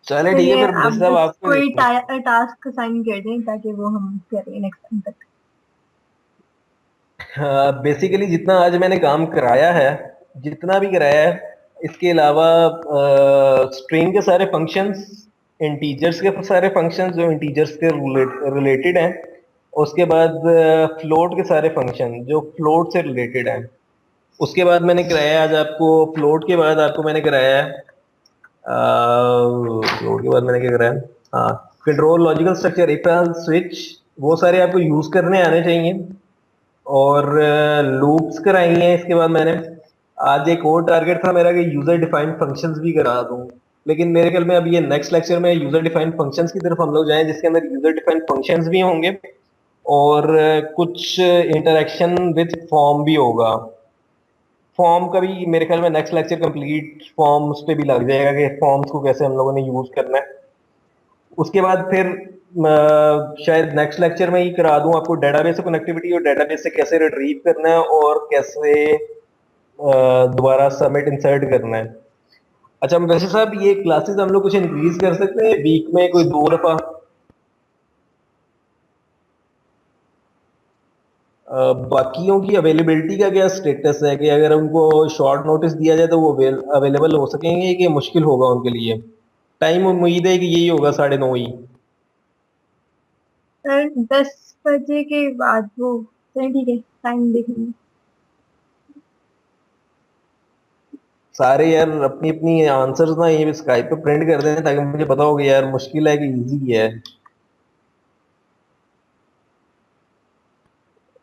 चले ठीक है, चलिए फिर आप मुदस्सिर साहब बस आपको कोई टास्क असाइन कर दें ताकि वो हम करें नेक्स्ट टाइम तक। बेसिकली जितना आज मैंने काम कराया है, जितना भी कराया है, इसके अलावा स्ट्रिंग के सारे फंक्शंस, इंटीजर्स के सारे फंक्शंस जो इंटीजर्स के रिलेटेड हैं, उसके बाद फ्लोट के सारे फंक्शन जो फ्लोट से रिलेटेड हैं। उसके बाद मैंने कराया आज आपको फ्लोट के बाद आपको मैंने कराया है लोड के बाद मैंने क्या करा है, हाँ, control logical structure if switch, वो सारे आपको यूज करने आने चाहिए। और लूप्स कराई हैं इसके बाद मैंने। आज एक और टारगेट था मेरा कि यूजर डिफाइंड फंक्शंस भी करा दूं, लेकिन मेरे ख्याल में अब ये नेक्स्ट लेक्चर में यूजर डिफाइंड फंक्शंस की तरफ हम लोग जाएं, जिसके अंदर यूजर डिफाइंड फंक्शंस भी होंगे और कुछ इंटरेक्शन विद फॉर्म भी होगा। फॉर्म का भी मेरे ख्याल में नेक्स्ट लेक्चर कंप्लीट फॉर्म्स पे भी लग जाएगा कि फॉर्म्स को कैसे हम लोगों ने यूज करना है। उसके बाद फिर शायद नेक्स्ट लेक्चर में ही करा दूं आपको डेटाबेस से कनेक्टिविटी और डेटाबेस से कैसे रिट्रीव करना है और कैसे दोबारा सबमिट इंसर्ट करना है। अच्छा वैसे साहब, ये क्लासेस हम लोग कुछ इंक्रीज कर सकते हैं वीक में कोई 2 दफा? बाकियों की अवेलेबिलिटी का क्या स्टेटस है कि अगर उनको शॉर्ट नोटिस दिया जाए तो वो अवेलेबल हो सकेंगे कि मुश्किल होगा उनके लिए? टाइम उम्मीद है कि यही होगा 9:30 ही। सर 10 बजे के बाद वो, चलिए ठीक है, टाइम देखेंगे। सारे यार अपनी अपनी आंसर्स ना ये स्काइप पे प्रिंट कर दें ताकि मुझे पता हो कि यार मुश्किल है कि इजी है।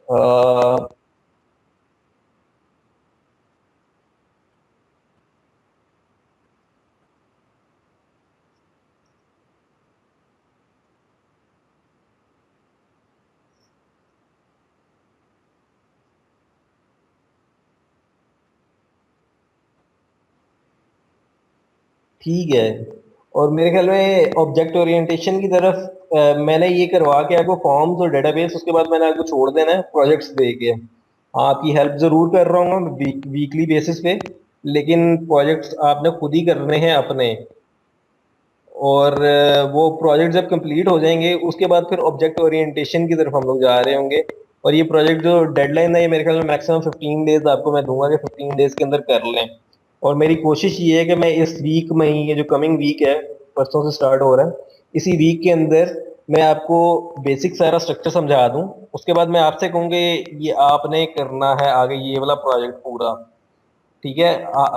अ, ठीक है। और मेरे ख्याल में ऑब्जेक्ट ओरिएंटेशन की तरफ मैंने ये करवा के आपको फॉर्म्स और डेटाबेस, उसके बाद मैंने आपको छोड़ देना है प्रोजेक्ट्स दे के। हाँ, आपकी हेल्प जरूर कर रहा हूँ वीकली बेसिस पे, लेकिन प्रोजेक्ट्स आपने खुद ही करने हैं अपने। और वो प्रोजेक्ट जब कंप्लीट हो जाएंगे उसके बाद फिर ऑब्जेक्ट ओरिएंटेशन की तरफ हम लोग जा रहे होंगे। और ये प्रोजेक्ट जो डेडलाइन है ये मेरे ख्याल में मैक्सिमम 15 डेज आपको मैं दूंगा कि 15 डेज के अंदर कर लें। और मेरी कोशिश ये है कि मैं इस वीक में ही, ये जो कमिंग वीक है, परसों से स्टार्ट हो रहा है, इसी वीक के अंदर मैं आपको बेसिक सारा स्ट्रक्चर समझा दूं। उसके बाद मैं आपसे कहूँगी ये आपने करना है आगे ये वाला प्रोजेक्ट पूरा। ठीक है,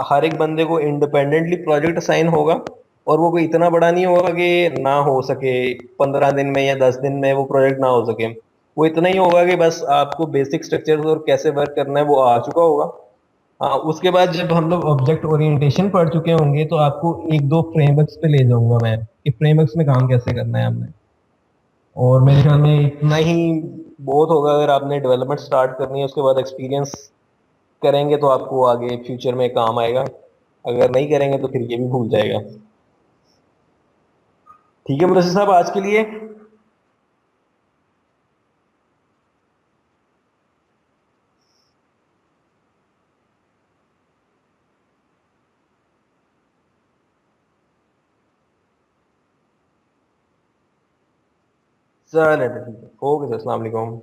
हर एक बंदे को इंडिपेंडेंटली प्रोजेक्ट असाइन होगा और वो कोई इतना बड़ा नहीं होगा कि ना हो सके 15 दिन में या 10 दिन में वो प्रोजेक्ट ना हो सके। वो इतना ही होगा कि बस आपको बेसिक स्ट्रक्चर और कैसे वर्क करना है वो आ चुका होगा। हाँ, उसके बाद जब हम लोग ऑब्जेक्ट ओरिएंटेशन पढ़ चुके होंगे तो आपको 1-2 फ्रेमवर्क्स पे ले जाऊंगा मैं कि फ्रेमवर्क्स में काम कैसे करना है हमने। और मेरे ख्याल में इतना ही बहुत होगा। अगर आपने डेवलपमेंट स्टार्ट करनी है उसके बाद एक्सपीरियंस करेंगे तो आपको आगे फ्यूचर में काम आएगा। अगर नहीं करेंगे तो फिर ये भी भूल जाएगा। ठीक है मुदस्सिर साहब, आज के लिए। चलें, ठीक है, ओके सर, अस्सलाम वालेकुम।